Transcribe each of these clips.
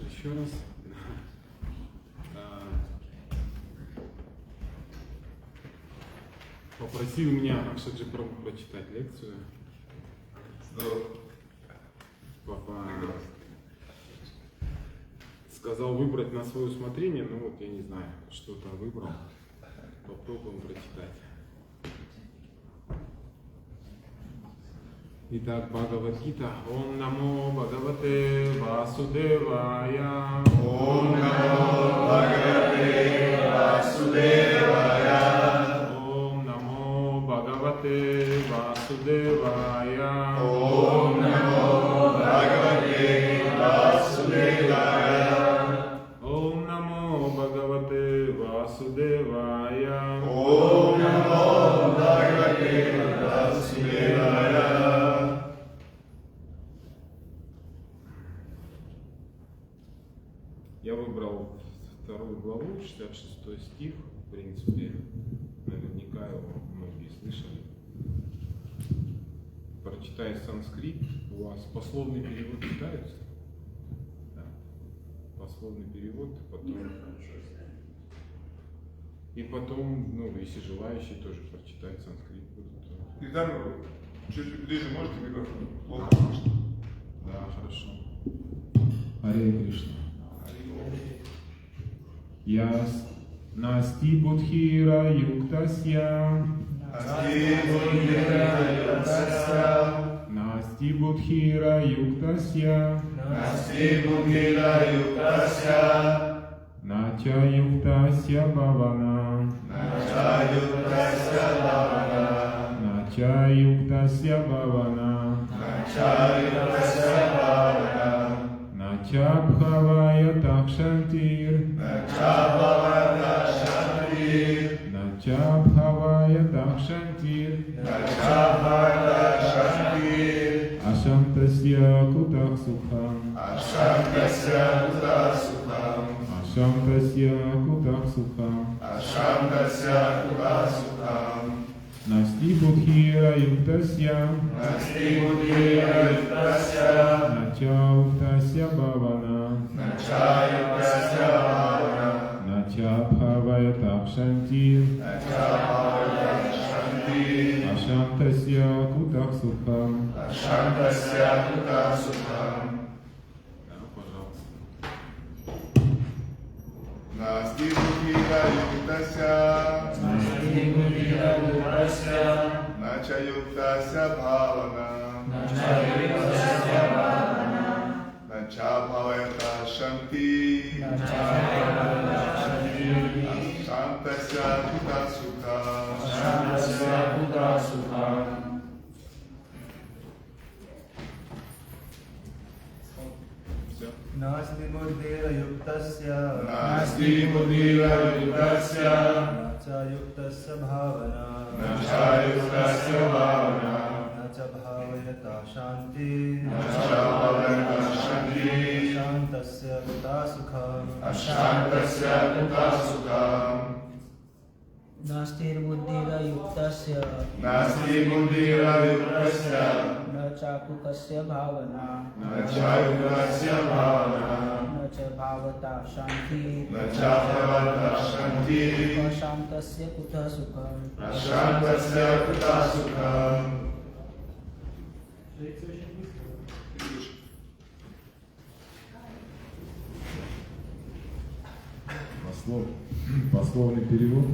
Еще раз. Попросил меня Акшаджи Прабху прочитать лекцию. Папа сказал выбрать на свое усмотрение, но вот я не знаю, что-то выбрал. Попробуем прочитать. Итак, Бхагавад-гита. Ом намо Бхагавате Васудевая. Ом намо Бхагавате Васудевая. Ом намо Бхагавате Васудевая. Ом намо Бхагавате Васудевая. Ом намо Бхагавате Васудевая. Ом намо Бхагавате Васудевая. Я выбрал вторую главу, 66 стих, в принципе, наверняка его многие слышали. Прочитаю санскрит, у вас пословный перевод читается? Да. Пословный перевод, и потом, ну, если желающие тоже прочитать санскрит будут. Итак, чуть ближе можете микрофон? Плохо слышно. Да, хорошо. Харе Кришна. Яс Насти Будхира Юктасья. Насти Будхира Юктасья. Нача Юктасья Бhavana. Нача Юктасья Бhavana. Нача Бхавая Такшантир. Нача Бхавая Такшантир. Ашантасья Кутах Сухам. Ашантасья Кутах Сухам. Насти Будхира Юктасья. Нача Уктасья Бhavана. Нача Бхавая Такшантир. Ашантасья Кутах Сухам. Да, пожалуйста. Насти Будхира Юктасья. Нача Юктасья Бhavana. Нача Бхавая Такшантир. Ашантасья Кутах Сухам. Nasti Buddhira Yuktasya. Nasti Buddhira Yuktasya. Nacha Yuktasya Bhavana. Nachayuktasya bhavana. Nacha bhavayata shanti. Nacha bhavayata shanti. Ashantasya kuta sukham. Ashantasya kuta sukham. नास्तिर बुद्धिरा युक्तस्य Nasti buddhira yuktasya. न चाकुकस्य भावना Nachayuktasya bhavana. न च भावता शान्ति Nachayuktasya shanti. अशान्तस्य कुतः सुखम् Ashantasya kuta sukham. Пословный перевод.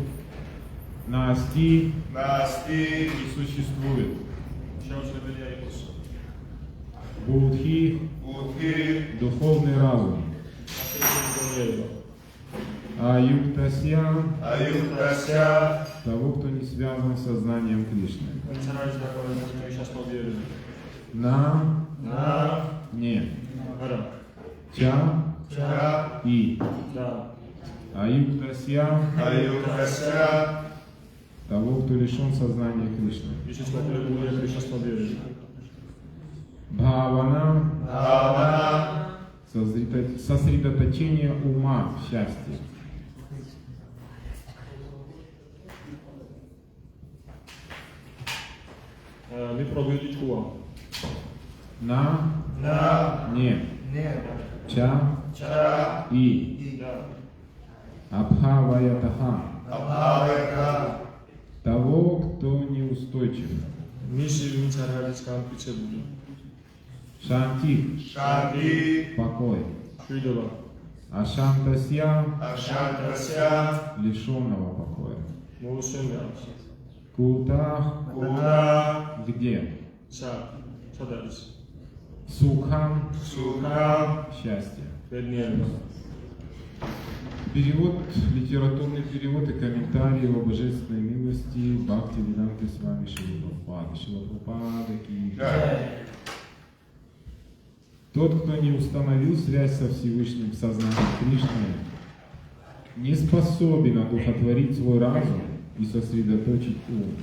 Насти Nasti не существует. შეუძლებელია იყოს Будхи buddhi духовный разум. А юктасья ayuktasya того, кто не связан с сознанием Кришны. На na не ча cha и а юктасья ayuktasya того, кто лишен сознания Кришны. Бхавана bhavana сосредоточение ума в счастье. На na не Ne. ча cha и I. абхаваятаха abhavayata того, кто неустойчив. Шанти shanti покой. Ашантасья ashantasya лишенного покоя. Кутах kuta где? Сукхам sukham счастье. Перевод, литературный перевод и комментарии о божественной милости Бхактивиданты с вами Шрила Прабхупады. Шрила Прабхупада ки. jai. Тот, кто не установил связь со Всевышним в сознании Кришны, не способен одухотворить свой разум и сосредоточить ум.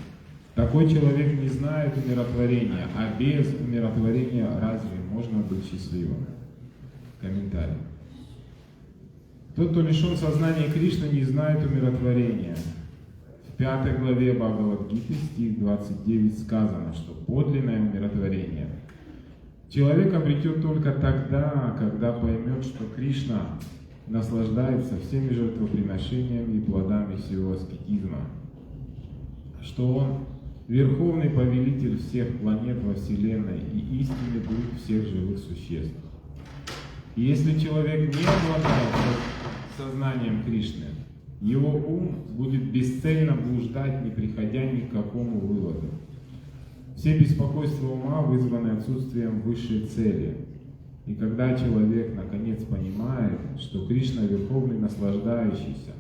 Такой человек не знает умиротворения, а без умиротворения разве можно быть счастливым? Комментарий. Тот, кто лишен сознания Кришны, не знает умиротворения. В 5 главе Бхагавад-гиты, стих 29, сказано, что подлинное умиротворение человек обретет только тогда, когда поймет, что Кришна наслаждается всеми жертвоприношениями и плодами всего аскетизма, что Он верховный повелитель всех планет во Вселенной и истинный дух всех живых существ. И если человек не обладает сознанием Кришны, его ум будет бесцельно блуждать, не приходя ни к какому выводу. Все беспокойства ума вызваны отсутствием высшей цели. И когда человек наконец понимает, что Кришна верховный наслаждающийся,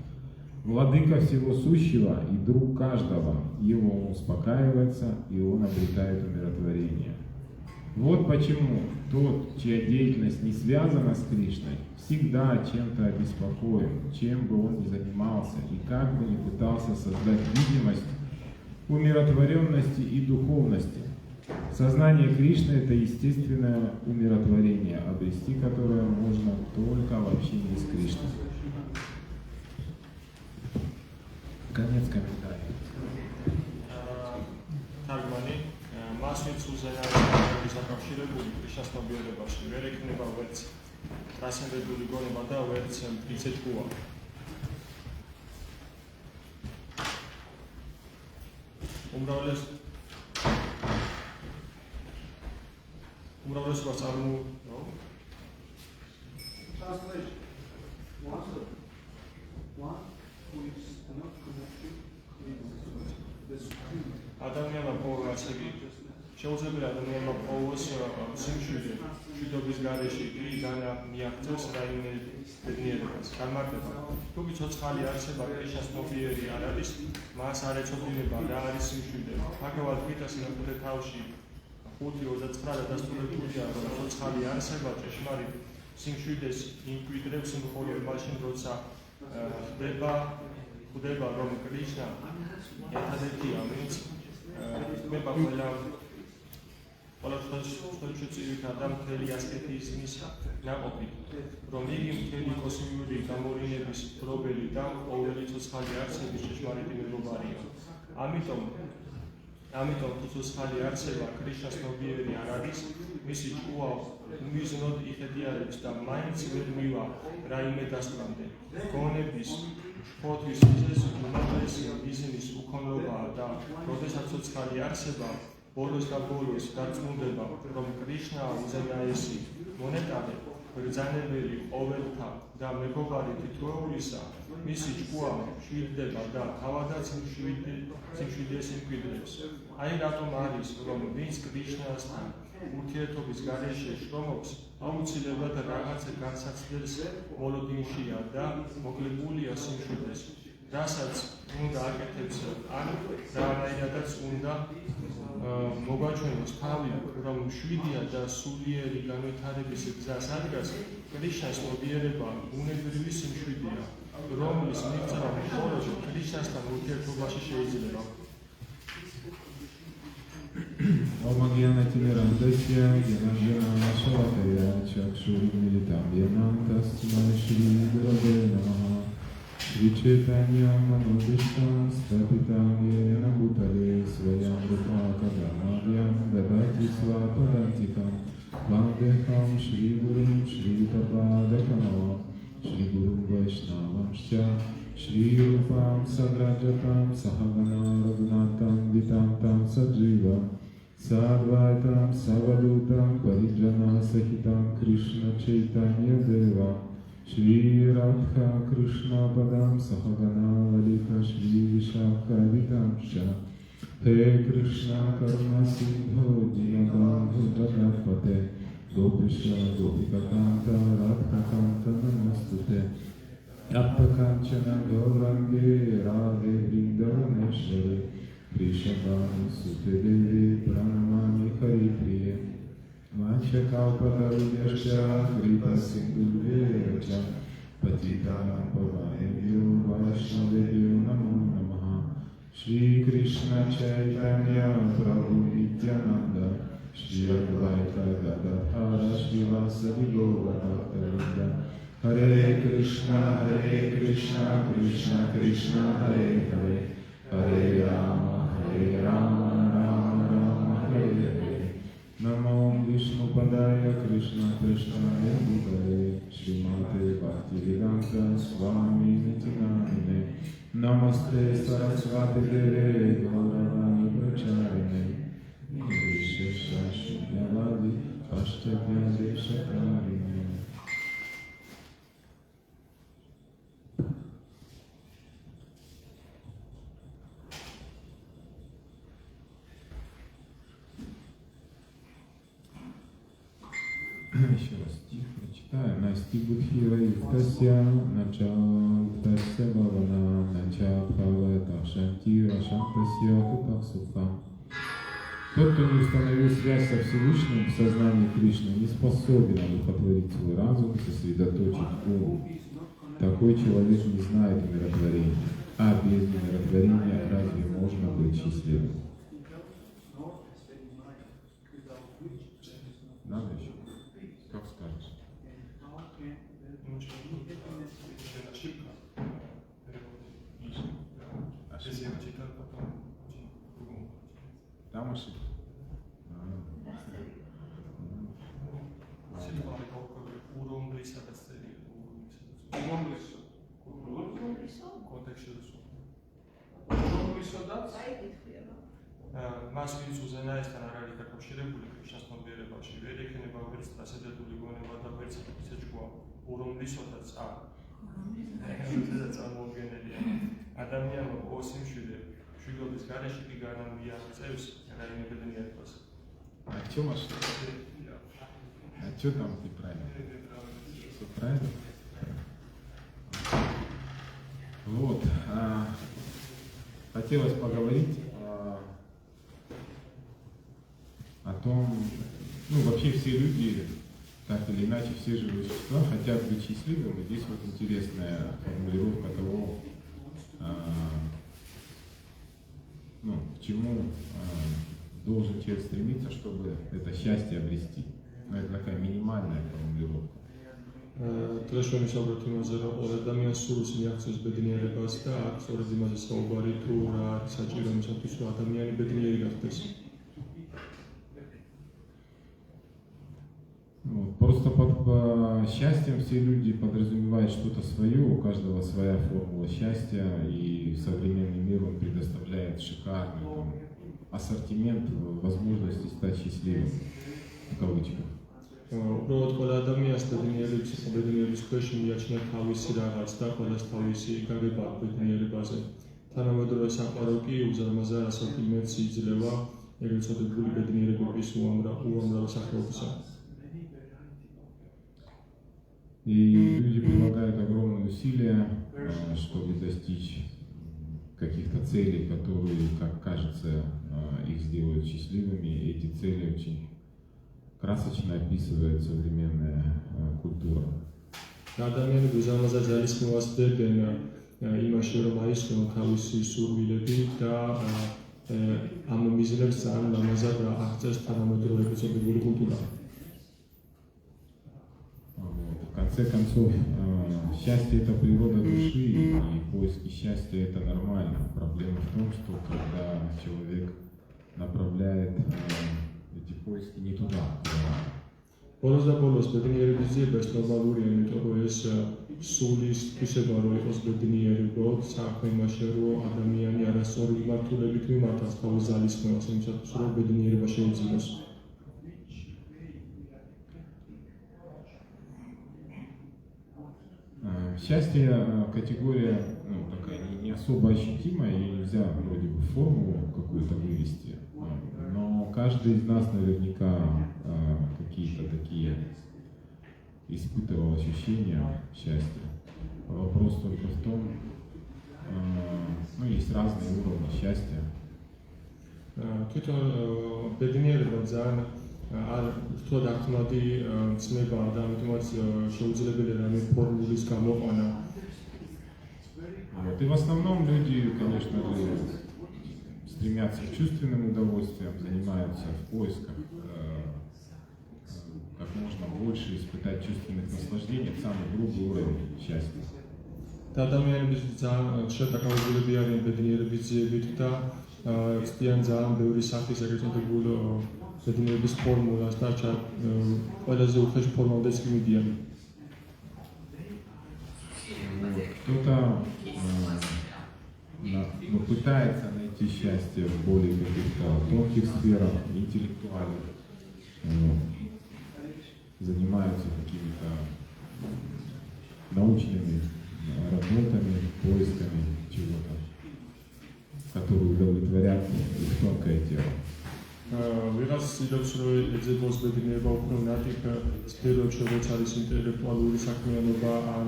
владыка всего сущего и друг каждого, его ум успокаивается, и он обретает умиротворение. Вот почему тот, чья деятельность не связана с Кришной, всегда чем-то обеспокоен, чем бы он ни занимался и как бы ни пытался создать видимость умиротворенности и духовности. Сознание Кришны – это естественное умиротворение, обрести которое можно только в общении с Кришной. Конец комментария. თარგმანი მას ვინც უზენაესობების აკავშირებული ქრიშნას ნობიერებაში ვერ ექნება ვერც ტრანსცენდენტული გონება და ვერც მტკიცე ჭკუა. უმრავლესობას წარმო Translation. One who is not connected with the Supreme. ადამიანმა პოვა ასე კი შეუძლებელი ადამიანმა პოვოს სიმშვიდე მშვიდობის გარეშე კი მიაღწევს რაიმე განმარტება. თუმცა ცოცხალი არსება ქრიშნას მობიერი არ არის, მას არ ეცოდინება რა არის სიმშვიდე. ფაქტორად ვითას ნახოთ თავში 5:29 დასტურებულია, რომ ცოცხალი არსება ჭეშმარიტ სიმშვიდეს იმკვიდრებს მხოლოდ მაშინ, როცა ხდება ხვდება რომ კრიშნა ერთადერთია ვინც ხვდება ყველა ხელშეწირითა და მთელი ასკეტიზმის ნაყოფით რომ იგი მთელი კოსმიური გამოვლენების პრობელი და ყოველი ცოცხალი არსების ჭეშმარიტი მეგობარია. ამიტომ ცოცხალი არსება კრიშნას ნობიერი არ არის, მისი ჭკუა უმიზნოდ იხედიარებს და მაინც ვერ მივა რაიმე დასკვნამდე. გონების შფოთვის მიზეზი უმაღლესი მიზნის უქონლობაა და როდესაც ცოცხალი არსება ბოლოს და ბოლოს დარწმუნდება, რომ კრიშნაა უზენაესი მონეტარი, ბრძანებელი ყოველთა და მეგობარი თითოეულისა, მისი ჭკუა მშვიდდება და თავადაც სიმშვიდეს იმკვიდრებს. აი რატომ არის, რომ ვინც კრიშნასთან ურთიერთობის გარეშე შრომობს, აუცილებლად რაღაცა განსაცდელს მოლოდინშია და მოკლებულია სიმშვიდეს, რასაც უნდა აკეთებს ან რაღაცნაირადაც უნდა მოგაჩვენოს თავი, რომ მშვიდია და სულიერი განვითარების გზას ადგას, კრიშნას ნობიერება ბუნებრივი სიმშვიდეა, რომლის მიღწევა მხოლოდ კრიშნასთან ურთიერთობაში შეიძლება. Omagyanatimirandasya Gyananjana Shalataya Chakshurumilitam Yanam Tasmai Shri Gurave Namaha Shri Chaitanya Manodishtam Stapitam Yena Bhutale Svayam Rupa Kadamavyam Dadati Svapadantikam Vandeham Shri Gurum Shri Tapadakamavam Shri Gurum Vaishnavam Shri Rupam Sagrajatam Sahagana Raghunatam Vitam Tam Sajivam Sadvaitam Savadutam Parijana Sahitam Krishna Chaitanya Deva Shri Radha Krishna Padam Sahagana Lalita Shri Vishakha Vitam He Krishna Karuna Sindho Dinabandhu Jagatpate Gopisha Gopikakanta Radha Kanta Namastute Appakanchana Gaurange Radhe Vrindavaneshwari Krishabhanu Sute Devi Pranamami Haripriye Vachakalpatarubhyascha Kripa Sindhuvyecha Patitanam Pavanebhyo Vaishnavebhyo Namo Namaha Shri Krishna Chaitanya Prabhu Nityananda Shri Advaita Gadadhara Shri Vasadi Gaura Hare Krishna, Krishna Krishna, Hare Hare, Hare Rama, Rama Rama, Hare Hare. Namo Vishnu Padaya Krishna Krishnaya Bhutale, Srimate Bhaktivedanta Swami Nityanamine, Namaste Saraswati Deve Gauravani Pracharine, Nirvishesha Shunyavadi Ashtadhya Deshakarine. Еще раз стих прочитаю. Насти Будхира Юктасya Нача Уктасya Бхавана Нача Бхавата Шантира Шантасya Кутасуха. Тот, кто не установил связь со Всевышним в сознании Кришны, не способен одухотворить свой разум и сосредоточить ум. Такой человек не знает умиротворения. А без умиротворения разве можно быть счастливым? Надо еще? Как скажешь? Там ошибка. მას ვინც უზენაესთან არ არის დაკავშირებული კრიშნას ნობიერებაში, ვერ ექნება ვერც დასადებული გონება და ვერც ისე ჭკუა, ურომლისოდაც არ. ეს წარმოუდგენელია. ადამიანმა ოსიმშვიდე შვიდობის გარეშე კი განამიაღწევს რაიმე ბედნიერებას. А в чем ошибка? А что там ты правильно? Все правильно? Вот. Хотелось поговорить о том, вообще все люди, так или иначе, все живые существа хотят быть счастливыми. Здесь вот интересная формулировка того, чему должен человек стремиться, чтобы это счастье обрести. Но это такая минимальная формулировка. დღეს ვიმსაუბრეთ იმაზე, რომ ორ ადამიანს სურს მიაღწევს ბედნიერებას და აქ სწორედ იმაზე საუბარი, თუ რა არის საჭირო იმისათვის, რომ ადამიანი ბედნიერი გახდეს. Просто под счастьем все люди подразумевают что-то свое, у каждого своя формула счастья, и современный мир он предоставляет шикарный ассортимент возможностей стать счастливым, в кавычках. უბრალოდ ყველა ადამიანს ბედნიერების ქვეშ მიაჩნია თავისი რაღაც და ყველას თავისი გაგება ბედნიერებაზე. თანამედროვე საყვარელ კი უზარმაზარ ასორტიმენტს იძლევა ეგრეთ წოდებული ბედნიერების უამრავ სახეობისა. И люди прилагают огромные усилия, чтобы достичь каких-то целей, которые, как кажется, их сделают счастливыми. Эти цели очень красочно описывает современная культура. ადამიანები უზარმაზარ ძალისხმევას დებენ იმაში, რომ აისხნონ თავისი სურვილები და ამ მიზნებს ძალიან ლამაზად აღწევს თანამედროვე წოდებული კულტურა. В конце концов, счастье – это природа души, и поиски счастья – это нормально. Проблема в том, что когда человек направляет эти поиски не туда. ბოლოს და ბოლოს ბედნიერების ძიება ნორმალურია, იმიტომ რომ ეს სულის თვისება რომ იყოს ბედნიერი, უბრალოდ საქმე იმაში, რომ ადამიანი არასწორი მიმართულებით მიმართავს თავის ძალისხმევას, იმისათვის რომ ბედნიერება შეიძინოს. Счастье категория такая не особо ощутимая, и нельзя вроде бы формулу какую-то вывести. Но каждый из нас наверняка какие-то такие испытывал ощущения счастья. Вопрос только в том, есть разные уровни счастья. თვითონ ბედნიერება ძალიან არ თუად აქტმადი ცნებაა და ამიტომაც შეუძლებელია რამე ფორმულის გამოყვანა. И в основном люди, конечно же, стремятся к чувственным удовольствиям, занимаются в поисках как можно больше испытать чувственных наслаждений, это самый грубый уровень счастья. და ადამიანების ძალიან შეტაკავებულები არიან ბედნიერების ძიებით და ცდიან ძალიან ბევრი სახის ეგრეთ წოდებულ ბედნიერების ფორმულას და ყველაზე უხეში ფორმამდეც მიდიან. Кто-то пытается найти счастье в более каких-то тонких сферах, интеллектуальных, занимаются какими-то научными работами, поисками чего-то, которые удовлетворят их тонкое тело. ვიღაც ცდილობს რომ ეძებოს ბედნიერება უფრო ნატიფ სფეროებში, როგორც არის ინტელექტუალური საქმიანობა ან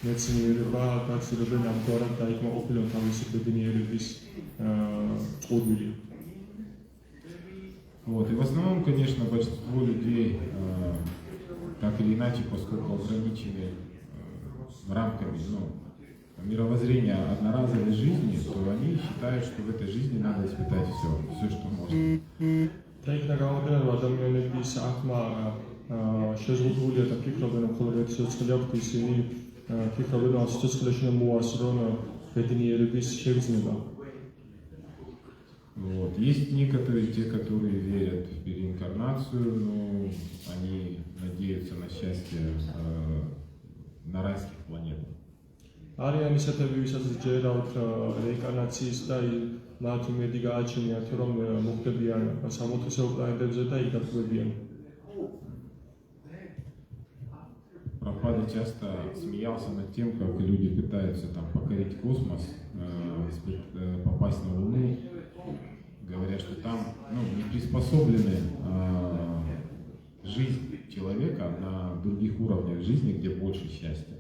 მეცნიერება, და ცდილობენ ამგვარად დაიკმაყოფილონ თავისი ბედნიერების წყობილი. И в основном, конечно, большинство людей так или иначе, поскольку ограничены рамками мировоззрения одноразовой жизни, то они считают, что в этой жизни надо испытать все, что можно. Тайна გამოდენა რომ ადამიანების აღმა შეზღუდულია და ფიქრობენ რომ მხოლოდ ერთი სიცოცხლე აქვს, ისინი ფიქრობენ რომ სიცოცხლეში მოასწრონ ბედნიერების შეგრძნება. Есть некоторые, те, которые верят в реинкарнацию, но они надеются на счастье на райских планетах. არიან ისეთები, ვისაც ჯერავთ რეინკარნაციის და მათ იმედი გააჩენიათ, რომ მოხდებიან სამოთვისეულ პლანეტებზე და იქ დაბრუნებიან. Прабхупада часто смеялся над тем, как люди пытаются покорить космос, попасть на Луну, говоря, что там не приспособлены жизнь человека на других уровнях жизни, где больше счастья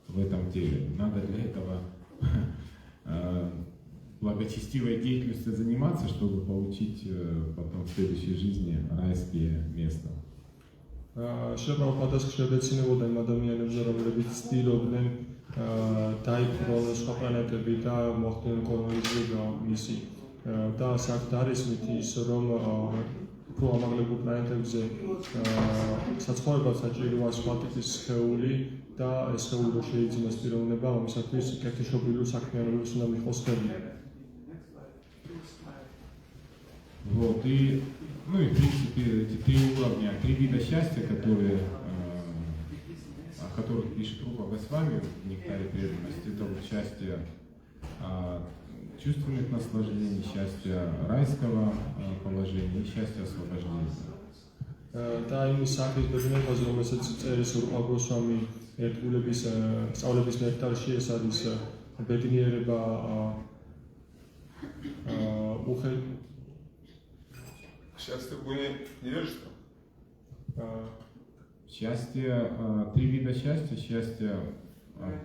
в этом теле. Надо для этого благочестивой деятельностью заниматься, чтобы получить потом в следующей жизни райские места. Პრაბჰუპადას ხშირდეცინებოდა იმ ადამიანებზე, რომლებიც ცდილობდნენ დაიპყრონ სხვა პლანეტები და მოხდნენ კოლონიზება მისი. და საერთოდ არის მითი ის რომ უფრო ამაღლებულ პლანეტებზე საცხოვრებლად საჭიროა სხვა ტიპის სხეული და ეს სხეული რო შეიძინოს პიროვნება, ამისათვის კეთილშობილური საქმიანობებს უნდა მიიღოს ხელი. Вот, и, ну и в принципе эти три уровня, три вида счастья, которые, о которых пишет Рупа Госвами в «Нектаре преданности», это вот счастье чувственных наслаждений, счастье райского положения и счастье освобождения. და იმის სახის ბედნიერებაზე, რომელსაც წერის რუპა გოსვამი ერთგულების სწავლების ნექტარში, ეს არის ბედნიერება Сейчас ты не веришь, что? Счастье, три вида счастья, счастье от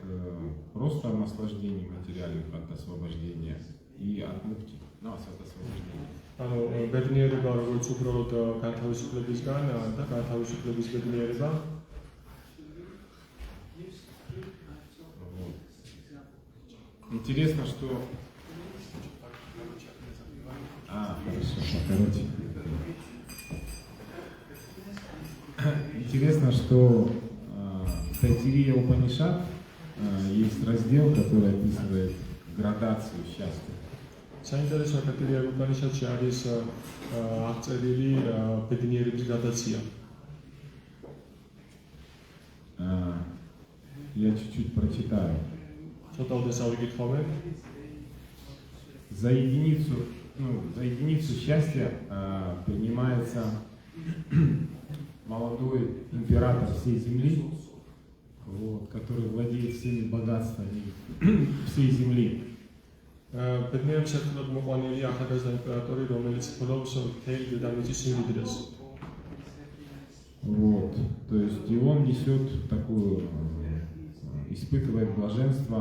просто наслаждений материальных, от освобождения и от мукти, ну, от освобождения. ანუ ბედნიერება როგორც უბრალოდ განთავისუფლებისგან და განთავისუფლების ბედნიერება. Интересно, что... хорошо, короче. Интересно, что в Тайтирия Упанишад есть раздел, который описывает градацию счастья. საინტერესოა კატეგორია უპანიშადში არის აღწერილი ბედნიერების გრადაცია. Я чуть-чуть прочитаю. ცოტა უდესავი გითხოვე. За единицу счастья принимается молодой император всей земли, вот, который владеет всеми богатствами всей земли. ბედნიერების ერთად მოყვანილი ახალგაზრდა იმპერატორი, რომელიც ფლობს მთელი დედამიწის სიმდიდრეს. Вот, то есть и он несет такую, испытывает блаженство,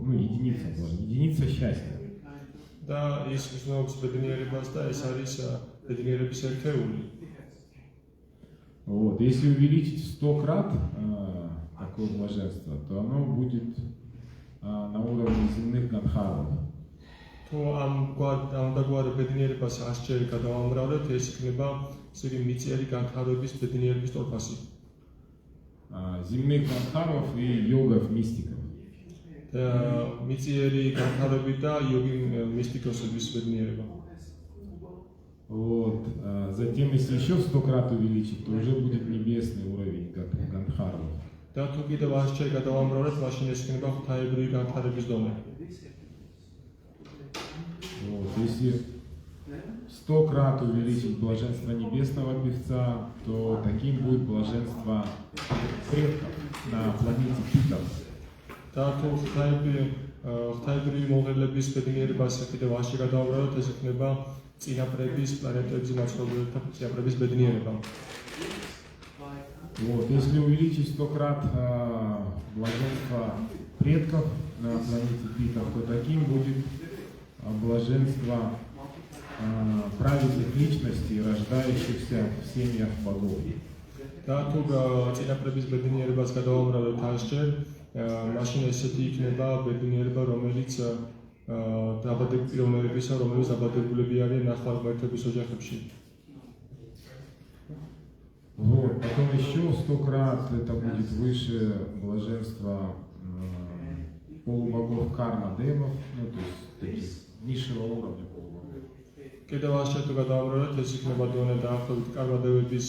единица счастья. და ის გრძნობს ბედნიერებას და ეს არის ბედნიერების ერთეული. Вот, если увеличить в 100 крат такое блаженство, то оно будет на уровне земных гандхаров. თუ ამ დაგვარ ბედნიერებას 100 ჯერ გადავამრავლებთ, ეს იქნება ისეთი მიწიერი განთავების ბედნიერების ტოლფასი. Земных гандхаров и йогов, мистиков. მიწიერი განთავები და იოგი მისტიკოსების ბედნიერება. Вот, затем, если еще в 100 крат увеличить, то уже будет небесный уровень гандхаров. და თუ კიდევ 100 ჯერ გადავამრავლებთ, მაშინ ეს იქნება ღვთაებრივი განთავების დონე. Вот, если 100 крат увеличить блаженство небесного певца, то таким будет блаженство предков на планете Питов. და თუ ღვთაებრივი მოღელების ბედნიერებას კიდევ 100 ჯერ გადავამრავლებთ, ეს იქნება წინაპრების პლანეტებზე მაცხოვრებელთა წინაპრების ბედნიერება. Вот, если увеличить 100 крат блаженство предков на планете Питов, то таким будет блаженство праведных личностей, рождающихся в семьях богов. და თუ წინაპრების ბედნიერებას გადავამრავლებთ 100 ჯერ, მაშინ ესეთი იქნება ბედნიერება, რომელიც პიროვნებისა, რომელიც დაბადებულები არიან ნახევარ ღმერთების ოჯახებში. Вот, потом еще 100 крат это будет выше блаженства полубогов карма демов, ну то есть таких низшего уровня полубогов. კიდევ 100 ჯერ თუ გადავამრავლებთ, ეს იქნება დონე დაახლოებით კარმადევების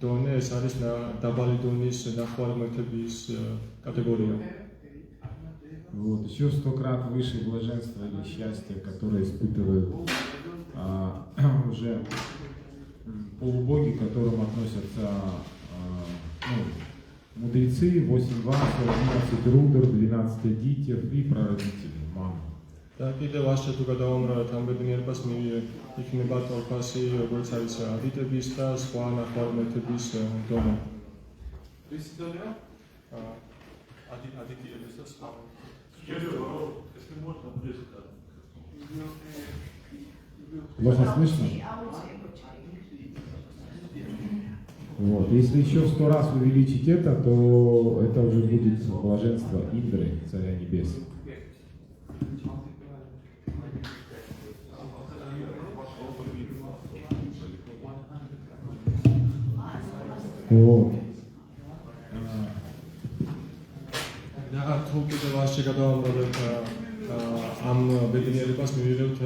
დონე, ეს არის დაბალი დონის ნახევარ ღმერთების კატეგორია. Вот, еще 100 крат выше блаженства или счастья, которое испытывают уже полубоги, к которым относятся мудрецы, 8 васов, 11 рудр, 12 адитьев и прародители, мамы. და კიდევ 100 თუ გადავამრავლებთ ამ ბედნიერებას, იქნება ტოლფასი, როგორც არის ადიტების და სხვა ნახევარ ღმერთების დონე. ისი დონეა? ადიტიების და სხვა. Плохо слышно? Вот. Если еще в 100 раз увеличить это, то это уже будет блаженство Индры, царя небес. Вот. და თუ კიდევ არ შეგადავამრობთ ამ ბედნიერებას მივიღებთ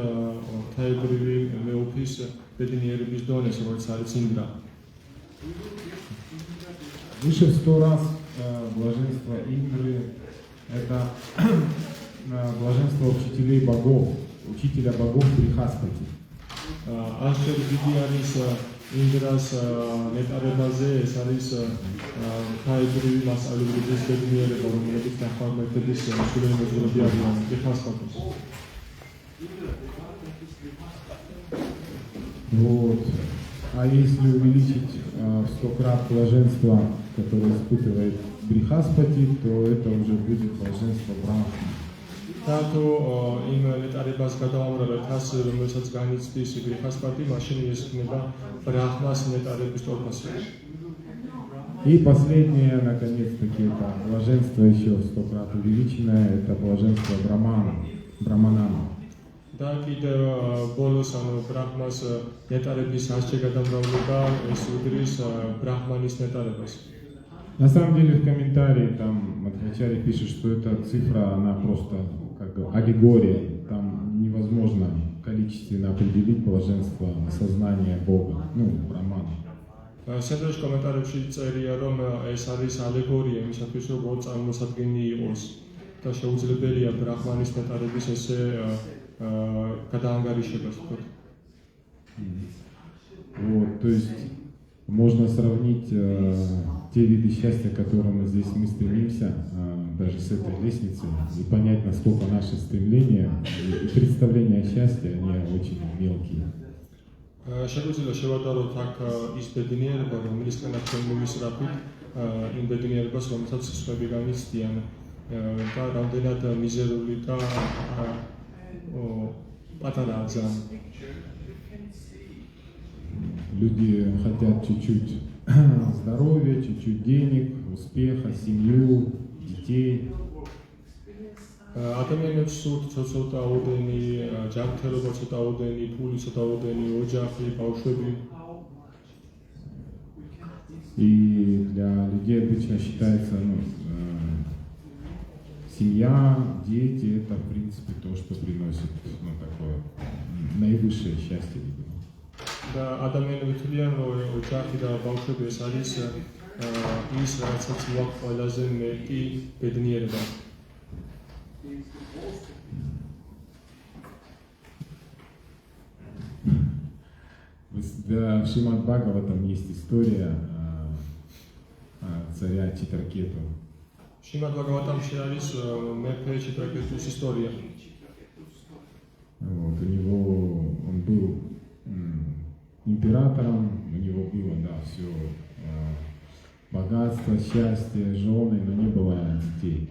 თაებრივი მეუფის ბედნიერების დონეს, როგორც არის ინდრა. Выше в 100 раз блаженство Индры – это блаженство учителей богов, учителя богов Брихаспати. Ашერ დიდი არის ინდრას ნეტარებაზე, ეს არის თაებრივი მასწავლებლების ბედნიერება, რომელიც დახმარების სულელი მოძღვრები არიან ბრიხასპატის. Вот. А если увеличить в 100 крат блаженство, которое испытывает Брихаспати, то это уже будет блаженство Брахмы. და თუ იმ ნეტარებას გადავამრავლებთ ას, რომელსაც განიცდის ბრიხასპატი, მაშინ ეს იქნება ბრაჰმას ნეტარების ტორფასი. И последнее, наконец-таки, это блаженство еще в 100 крат увеличенное, это блаженство Браманана. და კიდევ ბოლოს ანუ ბრაჰმას ნეტარების ასჯერ გადამრავლება ეს უდრის ბრაჰმანის ნეტარებას. На самом деле в комментарии там Мадхачарья пишет, что эта цифра, она просто как бы аллегория, там невозможно количественно определить блаженство сознания Бога, ну, Брамана. სენდროს კომენტარებში წერია, რომ ეს არის ალეგორია იმისათვის, რომ ბოლო წარმოსადგენი იყოს და შეუძლებელია ბრაჰმანის ნეტარების ესე გადაანგარიშება, თქო. Вот, то есть можно сравнить те виды счастья, к которым здесь мы стремимся, даже с этой лестницей, и понять, насколько наши стремления и представления о счастье, они очень мелкие. შეგვიძლია შევადაროთ აქ ის ბედნიერება, რომლისგანაც ჩვენ მივისწრაფით იმ ბედნიერებას, რომელსაც სხვები განიცდიან და რამდენად მიზერული და პატარაა ძალიან. Люди хотят чуть-чуть здоровья, чуть-чуть денег, успеха, семью, детей. ადამიანებს სურთ ცოტა-ოდენი ჯანმრთელობა, ცოტა-ოდენი ფული, ცოტა-ოდენი ოჯახი, ბავშვები. И для людей обычно считается, семья, дети – это, в принципе, то, что приносит такое наивысшее счастье, видимо. და ადამიანები თვლიან, რომ ოჯახი და ბავშვები ეს არის ის, რაღაცაც მოაქვს ყველაზე მეტი ბედნიერება. В Шримад Бхагаватам есть история царя Читракету. Шримад Бхагаватамში არის მეფე ჩიტრაკეტის ისტორია. Вот, у него он был императором, у него было, да, все богатство, счастье, жены, но не было детей.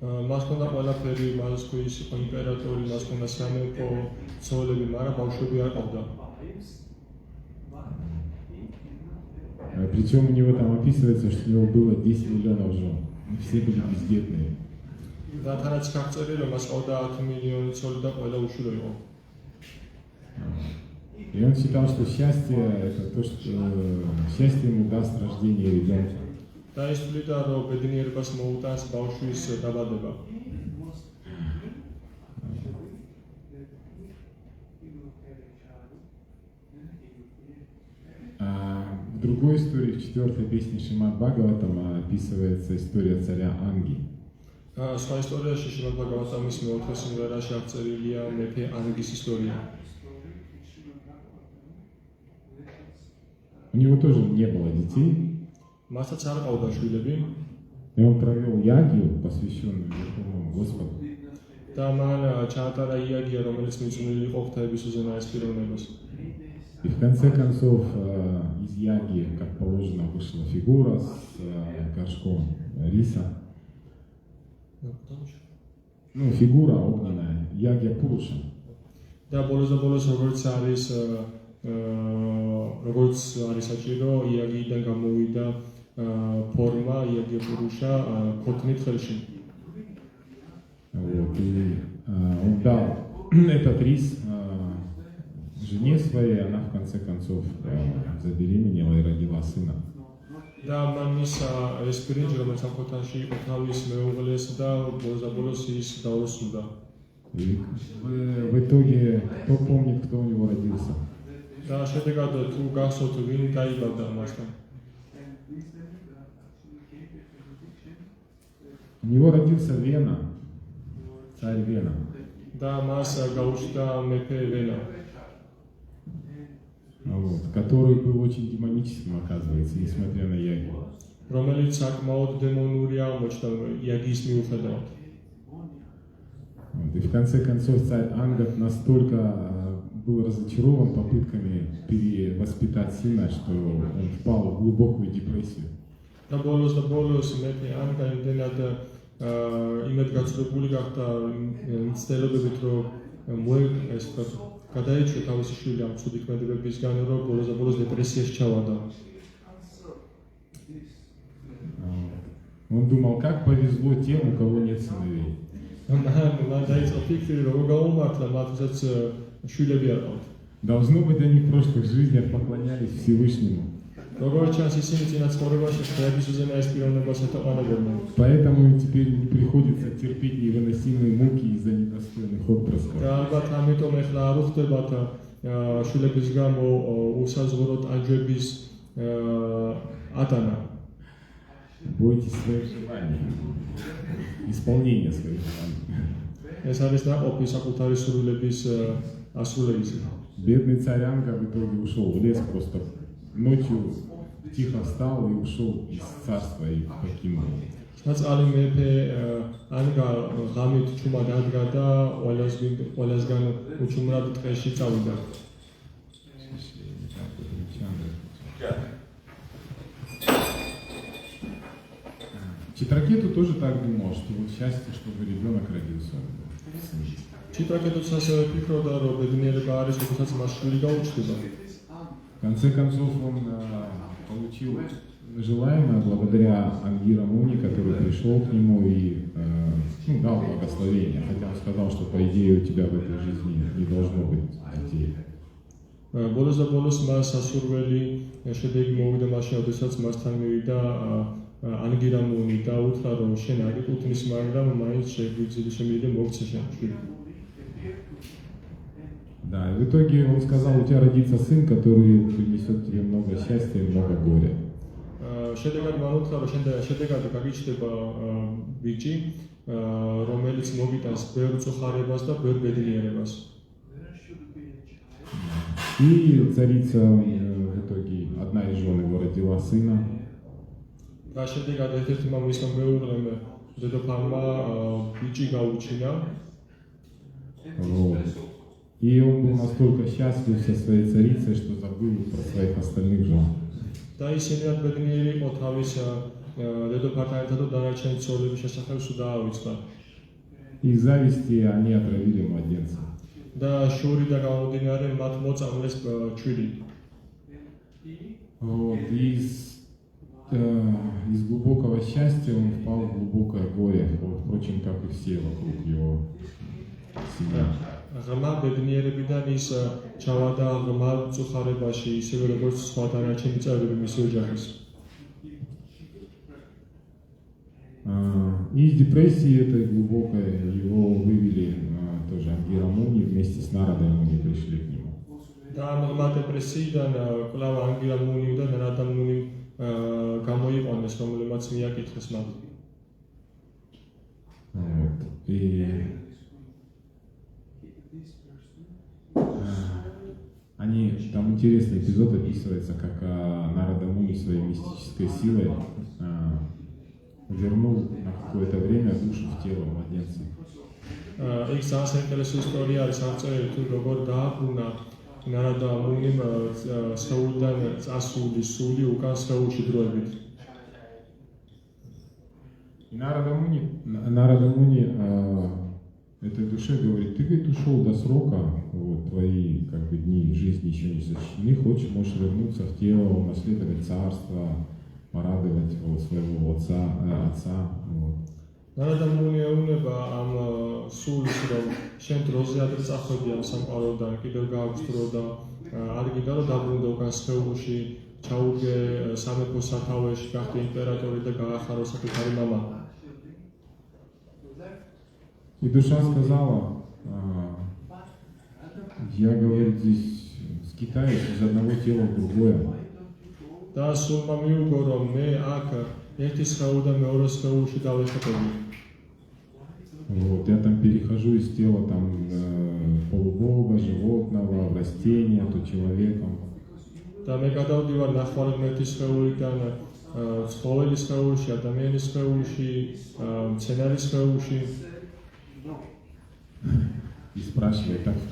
მას ჰქონდა ყველაფერი, მას ქვის იმპერატორი, მას ჰქონდა სამეფო, ცოლები, მაგრამ ბავშვები არ ყავდა. Причем у него там описывается, что у него было 10 миллионов жен. Все были бездетные. და თანაც გაგწერილი, რომ მას ყავდა 10 მილიონი ცოლი და ყველა უშვილო იყო. И он считал, что счастье это то, что счастье ему даст рождение ребенка. და ის თვლიდა, რომ ბედნიერებას მოუტანს ბავშვის დაბადება. В другой истории, в 4-й песне Шримад Бхагаватама описывается история царя Анги. სხვა ისტორიაში შრიმად ბაგავატამის მეოთხე სიმღერაში აღწერილია მეფე ანგის ისტორია. У него тоже не было детей. მასაც არ ყავდა შვილები И он провел ягью, посвященную Верховному Господу. და მან ჩაატარა იაგია, რომელიც მიძღვნილი იყო ღვთაების უზენაეს პიროვნებას. И в конце концов из яги, как положено, вышла фигура с горшком риса. Ну, фигура огненная, ягья Пуруша. და ბოლოს როგორც არის საჭირო, იაგიიდან გამოვიდა форма იაგია Пуруша ქოთნით ხელში. Вот, и он дал этот рис жене своей, она в конце концов забеременела и родила сына. და მან მისცა ეს ბრინჯი, რომელიც ამ ხოთანში იყო თავის მეუღლეს და ბოლოს ის დაუსრულდა. И в итоге, кто помнит, кто у него родился? და შედეგად თუ გახსოვთ ვინ დაიბადა მასთან? У него родился Вена, царь Вена. და მას გაუჩნდა მეფე ვენა, Вот, который был очень демоническим, оказывается, несмотря на Яги. რომელიც საკმაოდ დემონური აღმოჩნდა იაგის მიუხედავად. Вот, и в конце концов царь Ангад настолько был разочарован попытками перевоспитать сына, что он впал в глубокую депрессию. და ბოლოს მეფე ანგა იმდენად იმედგაცრუებული გახდა მცდელობებით, რომ ეს გადაეჭვია თავისი შვილი ამ ცუდი ქმედებებისგან, რომ ბოლოს დეპრესიაში ჩავარდა. Он думал, как повезло тем, у кого нет сыновей. მან დაიწყო ფიქრი, რომ გაუმართლა მათ, ვისაც შვილები არ ყავთ. Должно быть, они в прошлых жизнях поклонялись Всевышнему. როგორც ჩანს, ისინი წინა ცხოვრებაში ხეების უზენაეს პიროვნებას ეთაყვანებოდნენ. Поэтому им теперь не приходится терпеть невыносимые муки из-за недостойных отпрысков. და ალბათ ამიტომ ეხლა არ უხდებათ შვილების გამო უსაზღურო ტანჯვების ატანა. Бойтесь своих желаний, исполнения своих желаний. ეს არის ნაყოფი საკუთარი სურვილების ასრულებისა. Бедный царь Анга в итоге ушел в лес, просто ночью тихо встал и ушел из царства и покинул. Ნაწალი მეფე ანგა ღამით ჩუმად ადგა და ყველასგან უჩუმრად ტყეში წავიდა. Читракету тоже так думал, что вот счастье, чтобы ребенок родился. ჩიტრაკეტოც ასევე ფიქრობდა, რომ ბედნიერება არის, როდესაც მას შვილი გაუჩნდება. В конце концов он получил желаемое благодаря Ангира Муни, который пришел к нему и дал благословение. Хотя он сказал, что по идее у тебя в этой жизни не должно быть детей. ბოლოს და ბოლოს მას სასურველი შედეგი მოვიდა მაშინ, როდესაც მასთან მივიდა ანგირა მუნი და უთხრა, რომ შენ არ იყუთნის, მაგრამ მაინც შემიძლია მოგცე შენ შვილი. Да, и в итоге он сказал, у тебя родится сын, который принесет тебе много счастья и много горя. შედეგად მან უთხრა, რომ შედეგად გაგიჩნდება ბიჭი, რომელიც მოგიტანს ბევრ წუხარებას და ბევრ ბედნიერებას. И царица в итоге, одна из жен его родила сына. და შედეგად ერთ-ერთმა მისმა მეუღლემ დედოფალმა ბიჭი გაუჩინა. Вот. И он был настолько счастлив со своей царицей, что забыл про своих остальных жен. და ისინი ბედნიერი იყო თავის დედოფალთან ერთად და დანარჩენი ცოლების შესახებ სულ დაავიწყდა. Из зависти они отравили младенца. და შორიდან გამომდინარე მათ მოწამლეს ჩვილი. Вот. Из глубокого счастья он впал в глубокое горе, вот, впрочем, как и все вокруг его семьи. ღრმა ბედნიერებიდან ის ჩავარდა ღრმა წუხარებაში, ისევე როგორც სხვა დანარჩენი წევრები მისი ოჯახის. И из депрессии этой глубокой его вывели тоже Ангира Муни, вместе с Нарадой Муни пришли к нему. და ამ ღრმა დეპრესიიდან კვლავ ანგირა მუნი და ნარადა მუნი გამოიყვანეს, რომელმაც მიაკითხეს მათ. Вот. И там интересный эпизод описывается, как Нарада Муни своей мистической силой вернул на какое-то время душу в тело младенца. იქ ძალიან საინტერესო ისტორია არის ამ წერილი, თუ როგორ დააბრუნა ნარადა მუნიმ სხეულიდან წასული სული უკან სხეულში დროებით. И Нарада Муни этой душе говорит, ты ведь ушел до срока, вот, твои как бы дни жизни еще не сочтены, хочешь, можешь вернуться в тело, унаследовать царство, порадовать своего отца. Вот. ნარადა მუნი ეუბნება ამ სულს, რომ შენ დროზე ადრე წახვედი ამ სამყაროდან, კიდევ გააქვს დრო და არ გინდა რომ დაბრუნდე უკან სხეულში, ჩაუდგე სამეფოს სათავეში, გახდა იმპერატორი და გაახარო საკუთარი мама. И душа сказала, я, говорит, здесь скитаюсь из одного тела в другое. და სულმა მიუგო რომ მე აქ ერთი სხეულიდან მეორე სხეულში დავეხატები. Вот, я там перехожу из тела там, полубога, животного, в растения, то человеком. და მე გადავდივარ ნახევარგმერთის სხეულიდან ცხოველის სხეულში, ადამიანის სხეულში, მცენარის სხეულში. И спрашивает, так в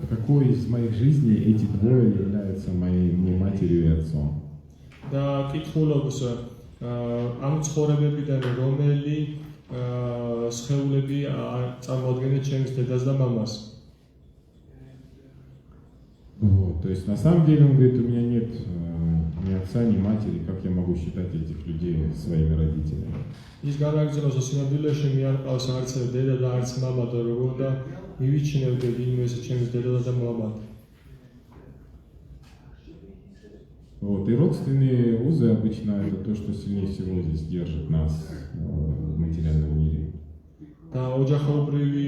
какой из моих жизней эти двое являются моей матерью и отцом? და კითხულობს ამ ცხოვრებებიდან რომელი სხეულები წარმოადგენენ ჩემს დედას და მამას. Вот, то есть на самом деле он говорит, у меня нет ни отца, ни матери, как я могу считать этих людей своими родителями? ის განაგრძობს რომ სინამდვილეში მე არ ყავს არც დედა და არც მამა და როგორ და მივიჩნევდი ვინმე ეს ჩემს დედა და მამა. Вот, и родственные узы обычно это то, что сильнее всего здесь держит нас в материальном мире. და ოჯახობრივი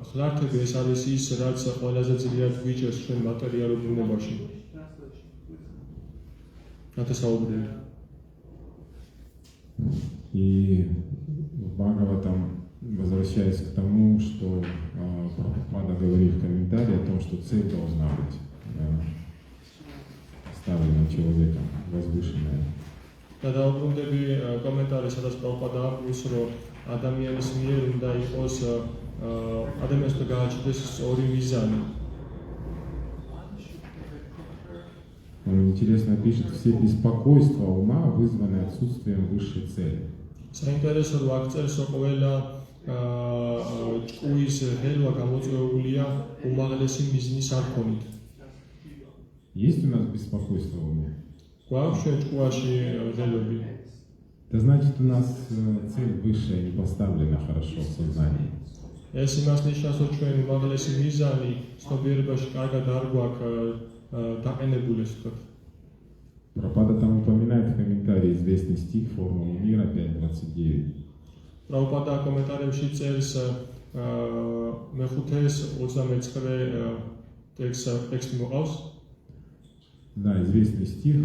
ხლართები ეს არის ის, რაც ყველაზე ძლიერ გვიჭერს ჩვენ მატერიალურ ბუნებაში. ნათესაობრივი. И в Бхагаватам, возвращаясь к тому, что Прабхупада говорит в комментарии о том, что цель должна быть ставлена человеком, возвышенная. და დაუბრუნდები კომენტარი, სადაც პრაბჰუპადა ამბობს, რომ ადამიანის მიერ უნდა იყოს ადამიანს უნდა გააჩნდეს სწორი მიზანი. Он интересно пишет, все беспокойства ума вызваны отсутствием высшей цели. საინტერესო რომ აქ წერს, რომ ყველა ჭკუის ჰელვა გამოწვეულია უმაღლესი მიზნის არქონით. Есть у нас беспокойство в уме? გვაქვს ჩვენ ჭკუაში ჰელვები. Это значит, у нас цель высшая не поставлена хорошо в сознании. ეს იმას ნიშნავს, რომ ჩვენ უმაღლესი მიზანი ცნობიერებაში კარგად არ გვაქვს დაყენებული, ასე ვთქვათ. Прабхупада там упоминает в комментарии известный стих «Формула мира 5.29». პრაბჰუპადა კომენტარებში წერს მეხუთეს 29 ტექსტი მოყავს. Да, известный стих.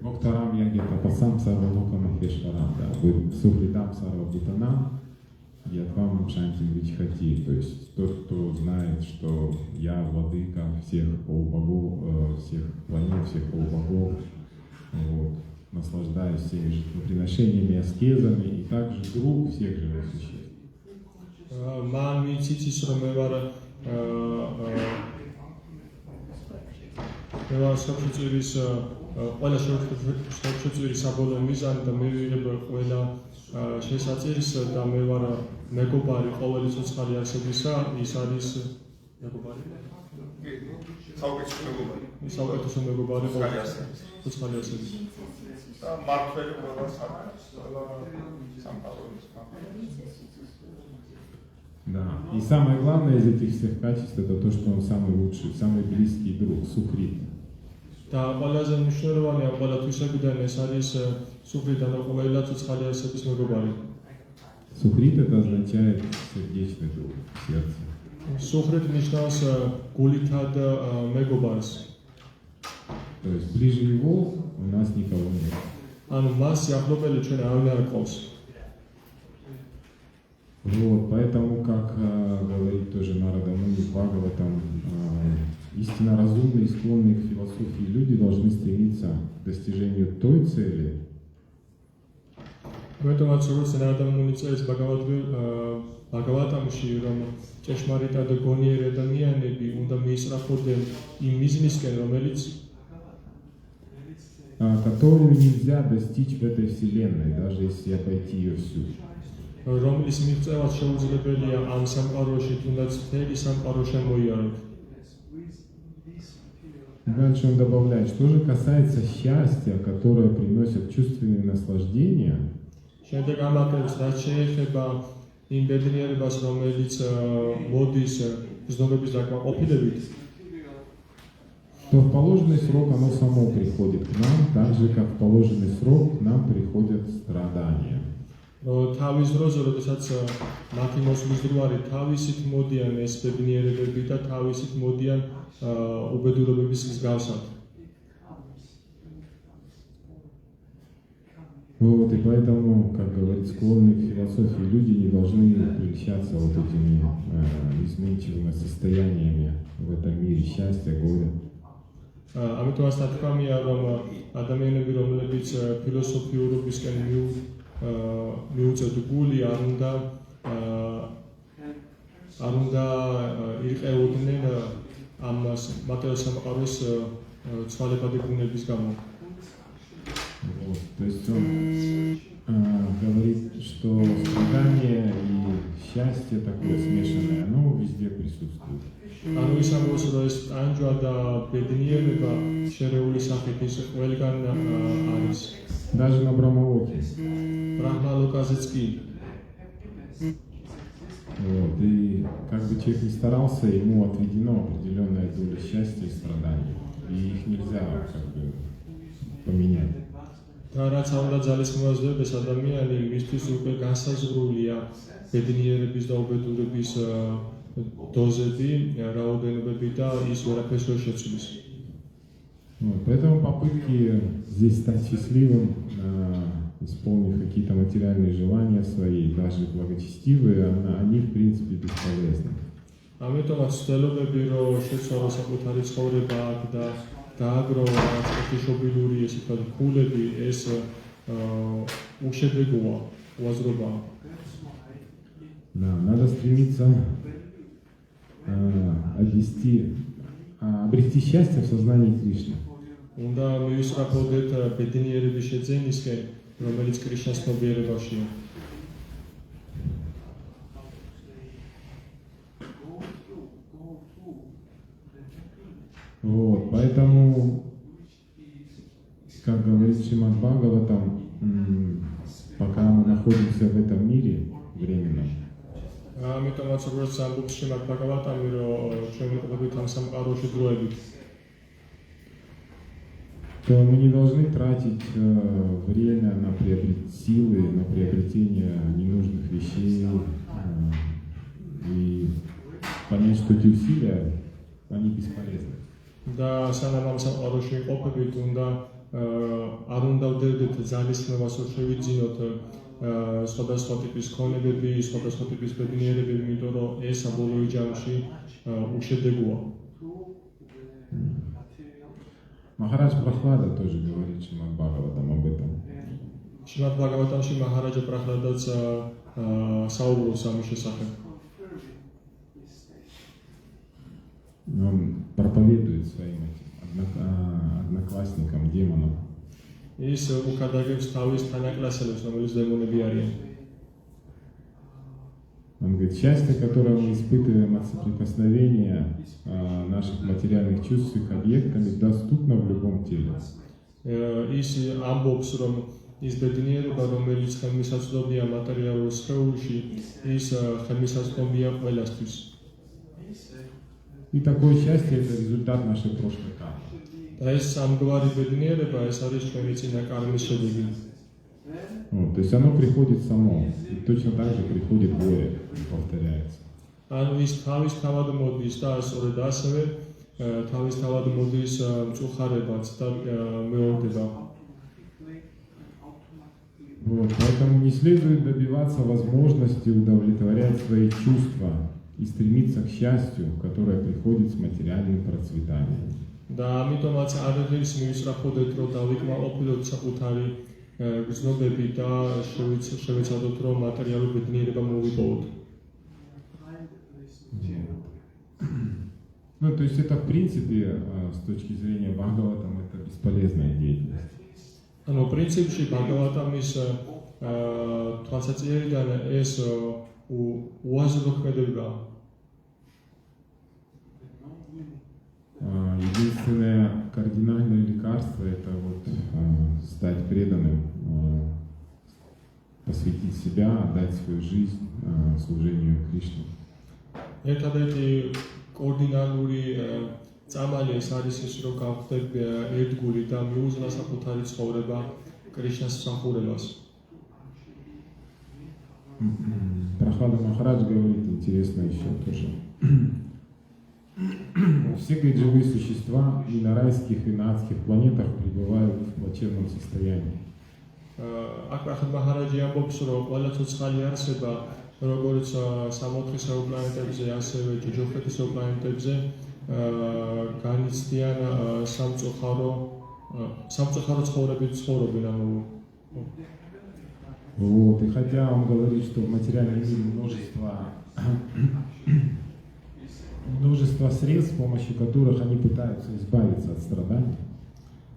Моктарам ягета пасам сарвалокам ахешварам, да, сухридам сарвабутанам, ядвам шанти вичхати. То есть тот, кто знает, что я владыка всех полубогов, всех планет, всех полубогов, вот, наслаждаюсь всеми жертвоприношениями, аскезами и также друг всех живых существ. მან მიციცის რომ მე ვარ სოფშუწირის ყველა სოფშუწირის საბოლოო მიზანი და მე ვიღებ ყველა შესაძირს და მე ვარ მეგობარი ყოველი ცოცხალი არსებისა. ის არის მეგობარი საუკეთესო მეგობარი ყოველი ცოცხალი არსებისა. და მართველი ყველა სამყაროს. Да. И самое главное из этих всех качеств это то, что он самый лучший, самый близкий друг, сухрит. და ყველაზე მნიშვნელოვანი ამ ყველა თვისებიდან ეს არის სუხრიდან ყველა ცოცხალი არსების მეგობარი. Сухрит это означает сердечный друг, сердце. სუხრით ნიშნავს გულითად მეგობარს. То есть ближе его у нас никого нет. ანუ მას სიახლოველი ჩვენ არ ყავს. Вот, поэтому, как говорит тоже Нарада Муни в Бхагаватам, истинно разумные и склонные к философии люди должны стремиться к достижению той цели, მეტომაც როგორც ნარადა მუნი წერს ბაგავატამში, რომ ჭეშმარიტად გონიერი ადამიანები უნდა მიისწრაფოდნენ იმ მიზნისკენ, რომელიც которую нельзя достичь в этой вселенной, даже если обойти ее всю. რომლის მიღწევაც შეუძლებელია ამ სამყაროში, თუნდაც მთელი სამყარო შემოიაროთ. Дальше он добавляет, что же касается счастья, которое приносит чувственные наслаждения, შემდეგ ამატებს რაც შეეხება იმ ბედნიერებას, რომელიც მოდის გრძნობების დაკმაყოფილებით, то в положенный срок оно само приходит к нам, так же, как в положенный срок к нам приходят страдания. თავის დროზე, როდესაც მათი მოსვლის დრო არის, თავისით მოდიან ეს ბედნიერებები და თავისით მოდიან უბედურებების მსგავსად. Вот, и поэтому, как говорит склонные к философии люди, не должны прельщаться вот этими изменчивыми состояниями в этом мире счастья, горя. ამიტომაც თქმია, რომ ადამიანები, რომლებიც ფილოსოფიურობისკენ მიუწევთ გული, არ უნდა იყეოდნენ ამ მატერიალურ სამყაროს ცვალებადი ბუნების გამო. Вот, то есть он говорит, что страдание и счастье такое смешанное, оно везде присутствует. ანუ ის ამბობს, რომ ეს ტანჯვა და ბედნიერება შერეული სახით ის ყველგან არის. Даже на Брамаоке. ბრაჰმალოკაზეც კი. Вот, и как бы человек не старался, ему отведено определенная доля счастья и страданий. И их нельзя как бы поменять. და რაც უნდა ძალისხმევას ადამიანი მისთვის უკვე განსაზღვრულია ბედნიერების და უბედურების დოზები, რაოდენობები და ის ვერაფერს ვერ შეცვლის. Вот, поэтому попытки здесь стать счастливым, исполнив какие-то материальные желания свои, даже благочестивые, они в принципе бесполезны. ამიტომაც ცდილობები, რომ შეცვალო საკუთარი ცხოვრება აქ და დააგროვა შეთიშობილური ესე ვთქვათ ფულები, ეს უშედეგოა, უაზრობაა. Да, надо стремиться обрести счастье в сознании Кришны. უნდა მივისწრაფოდეთ ბედნიერების შეძენისკენ, რომელიც კრიშნას ცნობიერებაშია. Вот, поэтому, как говорит Шримад Бхагаватам, пока мы находимся в этом мире временном, ამიტომაც როგორც ამბობს შრიმად ბჰაგავატამი, რომ ჩვენ ვიყავით ამ სამყაროში დროებით, то мы не должны тратить время на силы, на приобретение ненужных вещей и понять, что эти усилия, они бесполезны. და სანამ ამ სამყაროში ვიყოფებით, არ უნდა ვდევდეთ ძალისხმევას, რომ შევიძინოთ სხვადასხვა ტიპის ქონებები, სხვადასხვა ტიპის ბედნიერებები, იმიტომ რომ ეს საბოლოო ჯამში უშედეგოა. Махарадж Прахлада тоже говорит Шримад Бхагаватам об этом. შრიმად ბჰაგავატამში მაჰარაჯა პრაჰლადაც საუბრობს ამის შესახებ. Он проповедует своим одноклассникам, демонам. ის უკადაგებს თავის თანაკლასელებს, რომელიც დემონები არიან. Он говорит, счастье, которое мы испытываем от соприкосновения наших материальных чувств с их объектами, доступно в любом теле. ის ამბობს, რომ ის ბედნიერება, რომელიც ხელმისაწვდომია მატერიალურ სხეულში, ის ხელმისაწვდომია ყველასთვის. И такое счастье – это результат нашей прошлой кармы. და ეს სამგვარი ბედნიერება, ეს არის ჩვენი წინა კარმის შედეგი. Вот, то есть оно приходит само, и точно так же приходит горе, повторяется. ანუ ის თავისთავად მოდის და სწორედ ასევე თავისთავად მოდის მწუხარებაც და მეორდება. Вот, поэтому не следует добиваться возможности удовлетворять свои чувства и стремиться к счастью, которое приходит с материальным процветанием. და ამიტომაც არ ღირს მივისწრაფოდეთ, რომ დავიკმაყოფილოთ საკუთარი გრძნობები და შევეცადოთ, რომ მატერიალური ბედნიერება მოვიპოვოთ. Ну, то есть это в принципе, с точки зрения Бхагаватам, это бесполезная деятельность. ანუ პრინციპში ბჰაგავატამის თვალსაჩინარიდან ეს უაზრო ქმედებაა. Единственное кардинальное лекарство – это вот стать преданным, посвятить себя, отдать свою жизнь служению Кришне. ერთადერთი კორდინალური წამალი ეს არის ის, რომ გავხდეთ ერთგული და მიუძლა საკუთარი ცხოვრება კრიშნას მსახურებას. Прохлада Махарадж говорит интересно еще тоже. Все, говорит, живые существа и на райских, и на адских планетах пребывают в плачевном состоянии. აქ ახალ მაჰარაჯი ამბობს, რომ ყველა ცოცხალი არსება, როგორც სამოთხისეულ პლანეტებზე, ასევე ჯოჯოხეთისეულ პლანეტებზე განიცდიან სამწუხარო ცხოვრებით ცხოვრობენ. Вот, и хотя он говорит, что в материальном мире множество средств, с помощью которых они пытаются избавиться от страданий.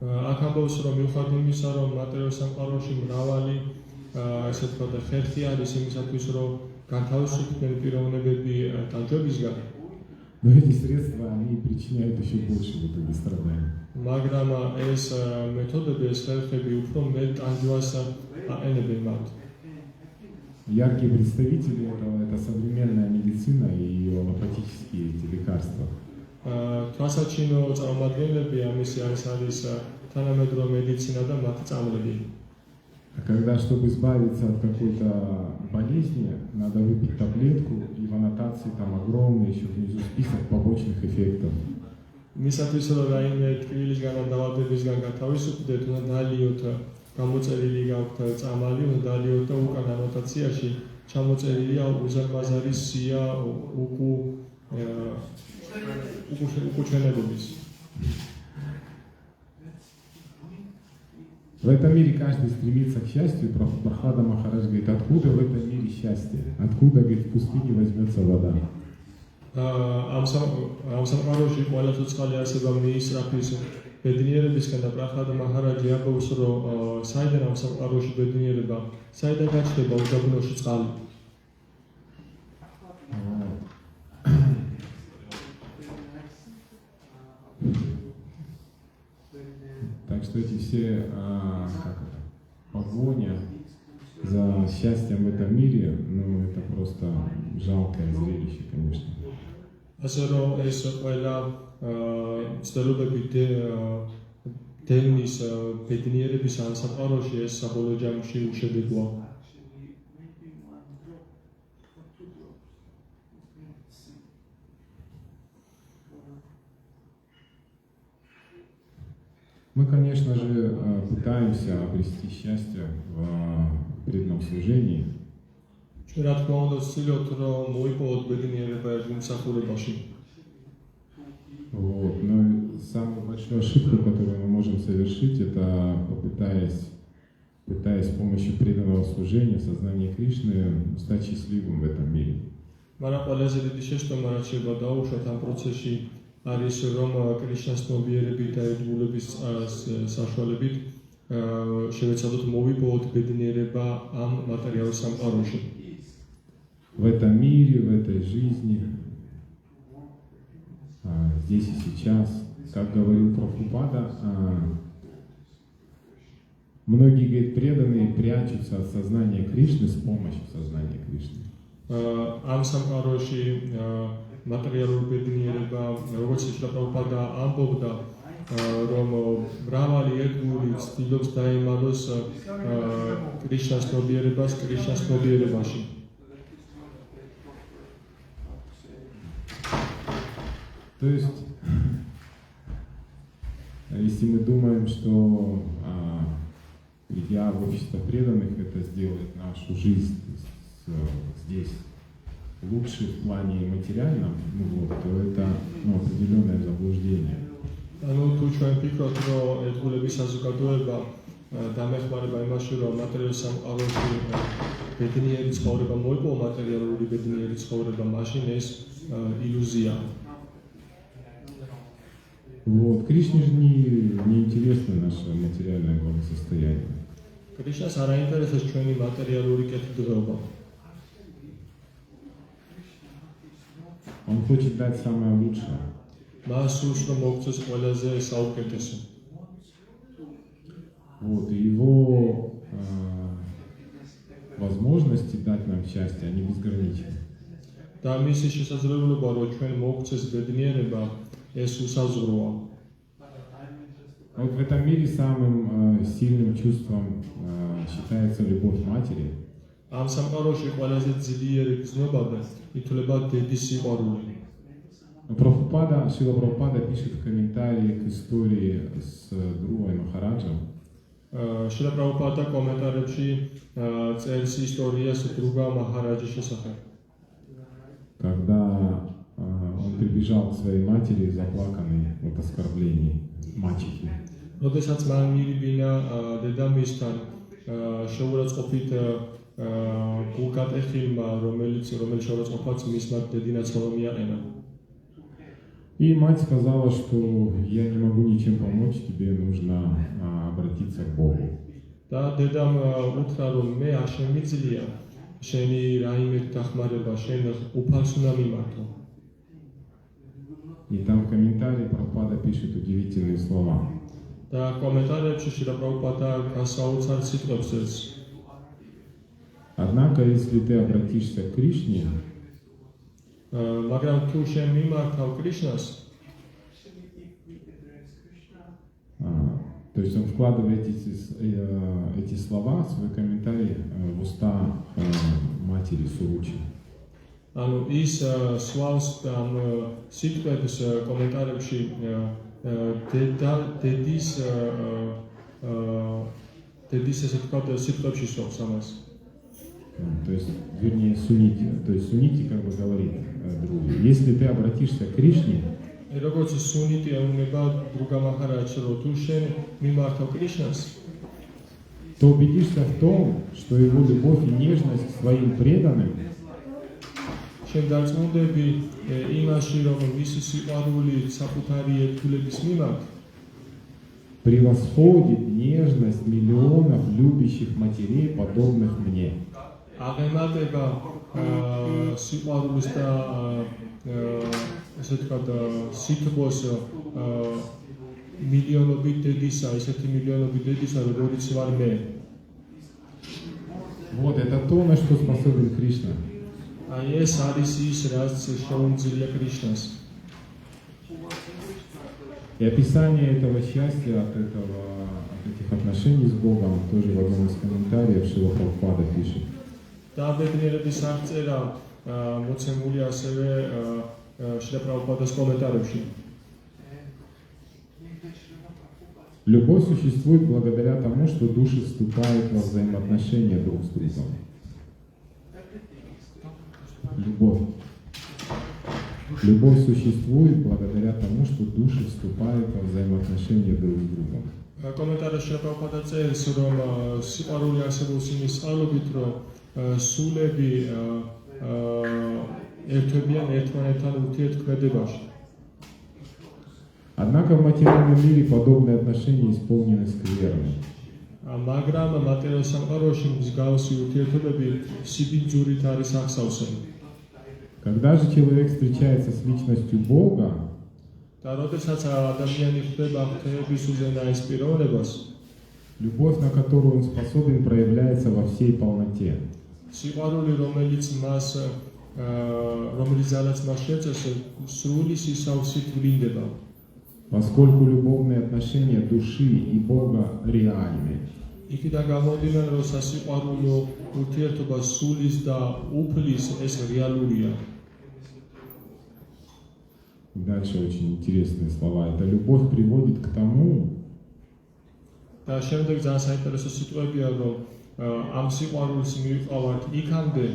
აქ ამბობს, რომ მიუხედავად იმისა, რომ მატერიალურ სამყაროში მრავალი ესე ვთქვათ ხერხი არის იმისათვის, რომ განთავისუფლდნენ პიროვნებები ტანჯვებისგან. Но эти средства, они причиняют еще больше в итоге страданий. მაგრამ ეს მეთოდები, ეს ხერხები უფრო მეტ ტანჯვას აყენებენ მათ. Яркие представители этого — это современная медицина и аллопатические эти лекарства. თვალსაჩინო წარმომადგენლები ამისი არის თანამედროვე медициნა და მათი წამლები. Когда, чтобы избавиться от какой-то болезни, надо выпить таблетку, и в аннотации там огромный еще внизу список побочных эффектов. მისათვის რომ რაიმე ტკივილისგან ან დაავადებისგან გათავისუფლდეთ, უნდა დაალიოთ გამოწერილი გაქვთ წამალი, უნდა დაალიოთ და უკან ანოტაციაში ჩამოწერილია უზარმაზარი სია უკუჩვენებების. В этом мире каждый стремится к счастью. Прохлада Махарадж говорит, откуда в этом мире счастье? Откуда, говорит, в пустыне возьмется вода? ამ სამყაროში ყველა ცოცხალი არსება მიისწრაფის ბედნიერებისგან და პრახლადა მაჰარაჯი ამბობს, რომ საიდან ამ სამყაროში ბედნიერება, საიდან გაჩნდება უდაბნოში წყალი. Так что эти все погоня за счастьем в этом мире, ну это просто жалкое зрелище, конечно. ასე რომ ეს ყველა ცდილობები დენის ბედნიერების ამ სამყაროში ეს საბოლოო ჯამში უშედეგოა. Мы, конечно же, пытаемся обрести счастье в преданном служении. რა თქმა უნდა, ვცდილობთ რომ მოიპოვოთ ბედნიერება მსახურებაში. Вот. Но самую большую ошибку, которую мы можем совершить, это пытаясь с помощью преданного служения, сознания Кришны, стать счастливым в этом мире. მაგრამ ყველაზე დიდი შეცდომა, რაც შეიძლება დაუშვათ ამ პროცესში, არის რომ კრიშნას ნობიერებით და ერთგულების საშუალებით შევეცადოთ მოვიპოვოთ ბედნიერება ამ მატერიალურ სამყაროში. В этом мире, в этой жизни, здесь и сейчас, как говорил Прабхупада, многие, говорит, преданные прячутся от сознания Кришны с помощью сознания Кришны. ამ სამყაროში მატერიალური ბედნიერება, როგორც ისე პრაბჰუპადა ამბობდა, რომ მრავალი ერთგული ცდილობს დაემალოს კრიშნას ნობიერებას კრიშნას ნობიერებაში. То есть, если мы думаем, что придя в общество преданных, это сделает нашу жизнь здесь лучше в плане материальном, то это определенное заблуждение. ანუ თუ ჩვენ ვფიქრობთ, რომ ერთგულების საზოგადოება დამეხმარება იმაში, რომ მატერიალურ სამყაროში ბედნიერი ცხოვრება მოიპოვა მატერიალური ბედნიერი ცხოვრება, მაშინ ეს ილუზია. Вот, Кришне же не интересно наше материальное благосостояние. კრიშნას არ აინტერესებს ჩვენი მატერიალური კეთილდღეობა. Он хочет дать самое лучшее. მას სურს რომ მოგწეს ყველაზე საუკეთესო. Вот, и его возможности дать нам счастье, они безграничны. და მისი შესაძლებლობა რომ ჩვენ მოგცეს ბედნიერება ეს უსაზღვროა. Вот в этом мире самым сильным чувством считается любовь матери. ამ სამყაროში ყველაზე ძლიერი გრძნობადა ითვლება დედის სიყვარული. Шрила Прабхупада пишет в комментарии к истории с Друвой Махараджем. შრილა პრაბჰუპადა კომენტარებში წერს ისტორიას დრუგა მაჰარაჯის შესახებ. Когда он прибежал к своей матери, заплаканный от оскорблений мачехи. როდესაც მან მირიბინა დედამისთან შეურაცხყოფით გულგატეხილმა, რომელიც შეურაცხყოფაც მისმა დებინაცვალა მიაყენა. И мать сказала, что я не могу ничем помочь, тебе нужно обратиться к Богу. და დედამ უთხრა რომ მე არ შემიძლია შენი რაიმე დახმარება, შენ უფალს უნდა მიმართო. И там в комментарии Прабхупада пишет удивительные слова. და კომენტარებში შრილა პრაბჰუპადა გასაოცარ სიტყვებს წერს. Однако, если ты обратишься к Кришне, მაგრამ თუ შენ მიმართავ კრიშნას, то есть он вкладывает эти слова, свой комментарий в уста матери Суручи. ანუ ის სვავს ამ სიტყვებს კომენტარებში დედის ესე ვთქვათ სიტყვებში სვავს ამას. То есть, вернее, Сунити как бы говорит Друве, если ты обратишься к Кришне, როგორც სუნიტი ეუბნება დრუგა მაჰარაჯს, რომ თუ შენ მიმართავ კრიშნას, то убедишься в том, что его любовь и нежность к своим преданным შენ დარწმუნდები იმაში, რომ მისი სიყვარული საკუთარი ერთგულების მიმართ превосходит нежность миллионов любящих матерей, подобных мне. აღემატება სიყვარულს და ესე ვთქვათ სითბოს მილიონობით დედისა, ისეთი მილიონობით დედისა, როგორიც ვარ მე. Вот это то, на что способен Кришна. აი ეს არის ის, რაც შეუძლია კრიშნას. И описание этого счастья, от этих отношений с Богом, тоже в одном из комментариев Шрила Прабхупада пишет. და ბედნიერების აღწერა მოცემული ასევე შრილა პრაბჰუპადას კომენტარებში. Любовь существует благодаря тому, что души вступают во взаимоотношения друг с другом. Любовь существует благодаря тому, что души вступают во взаимоотношения друг с другом. კომენტარებში შრილა პრაბჰუპადა წერს, რომ სიყვარული არსებობს იმის წყალობით, რომ სულები ერთვებიან ერთმანეთთან ურთიერთქმედებაში. Однако в материальном мире подобные отношения исполнены скверны. მაგრამ მატერიალურ სამყაროში მსგავსი ურთიერთობები სიბინძურით არის აღსავსემი. Когда же человек встречается с личностью Бога, და როდესაც ადამიანი ხვდება ღვთაების უზენაეს პიროვნებას, любовь, на которую он способен, проявляется во всей полноте. სიყვარული, რომელიც ძალაც მას შეწევს, სრული სისავსით ვლინდება. Поскольку любовные отношения души и Бога реальны, იქიდან გამომდინარე, რომ სასიყვარულო ურთიერთობა სულის და უფლის ეს რეალურია. Дальше очень интересные слова. Эта любовь приводит к тому, და შემდეგ ძალიან საინტერესო სიტყვებია, რომ ამ სიყვარულს მივყავართ იქამდე,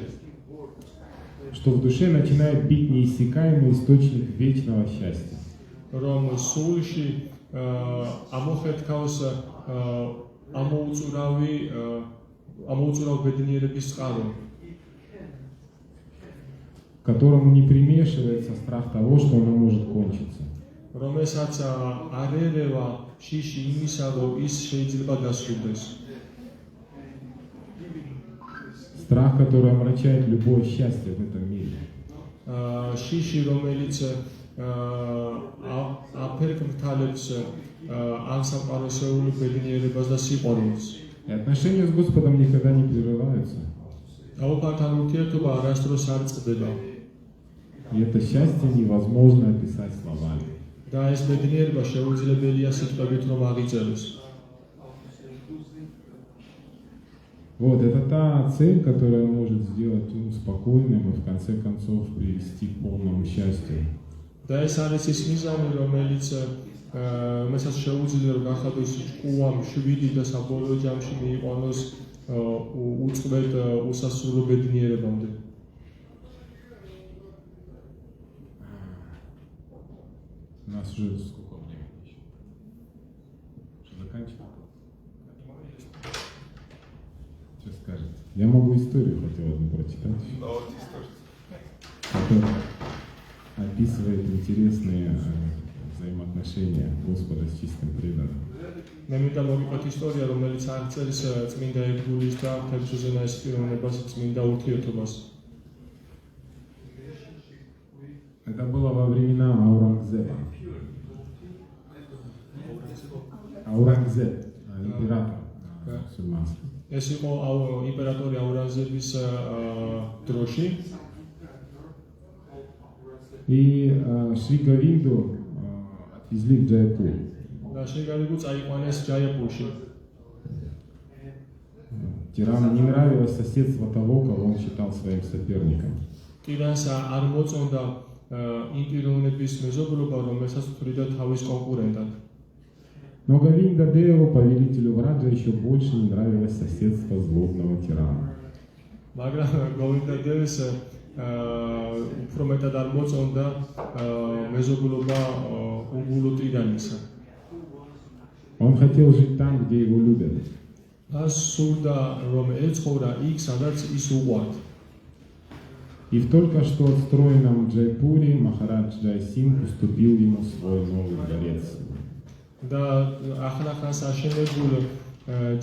что в душе начинает бить неиссякаемый источник вечного счастья. რომ სულში ამოხეთქავს ამოუწურავ ბედნიერების წყარო, которому не примешивается страх того, что оно может кончиться. რომელსაც არ ერევა შიში იმისა, რომ ის შეიძლება დასრულდეს. Страх, который омрачает любое счастье в этом мире. შიში, რომელიც აფერქმთალებს ამ სამყაროსეულ ბედნიერებას და სიყვარულს. И отношения с Господом никогда не прерываются. დაუფალთან ურთიერთობა არასდროს არ წყდება. И это счастье невозможно описать словами. და ეს ბედნიერება შეუძლებელია სიტყვებით რომ აღიწეროს. Вот, это та цель, которая может сделать ум спокойным и в конце концов привести к полному счастью. და ეს არის ის მიზანი, რომელიც მეცაც შეუძლია რომ გახადოს ჭკუა მშვიდი და საბოლოო ჯამში მიიყვანოს უწყვეტ უსასრულო ბედნიერებამდე. У нас уже сколько времени еще? Что, заканчивать? Что скажете? Я могу историю хотел одну прочитать. Вот история. Это описывает интересные взаимоотношения Господа с чистым преданным. მე მინდა მოგიყვეთ ისტორია, რომელიც აღწერს წმინდა ერთგულის და თებრძენაის პიროვნებას, წმინდა ურთიერთობას. Это было во времена Аурангзеба. Аурангзеб, император мусульманский. ეს იყო იმპერატორი აურანგზების დროში. И Шри Говинду отвезли в Джайпур. და შეგალიბუ წაიყვანეს ჯაიაპურში. Тирану не нравилось соседство того, кого он считал своим соперником. ტირანს არ მოწონდა იმ პიროვნების მეზობლობა, რომელსაც თვლიდა თავის კონკურენტად. Но Говинда Деву, повелителю Враджа, еще больше не нравилось соседство злобного тирана. მაგრამ გოვინდა დევს უფრო მეტად არ მოწონდა მეზობლობა უგულო ტირანისა. Он хотел жить там, где его любят. და სურდა რომ ეცხოვრა იქ, სადაც ის უყვართ. И в только что отстроенном Джайпуре Махарадж Джайсинг уступил ему свой новый дворец. და ახლახანს აშენებულ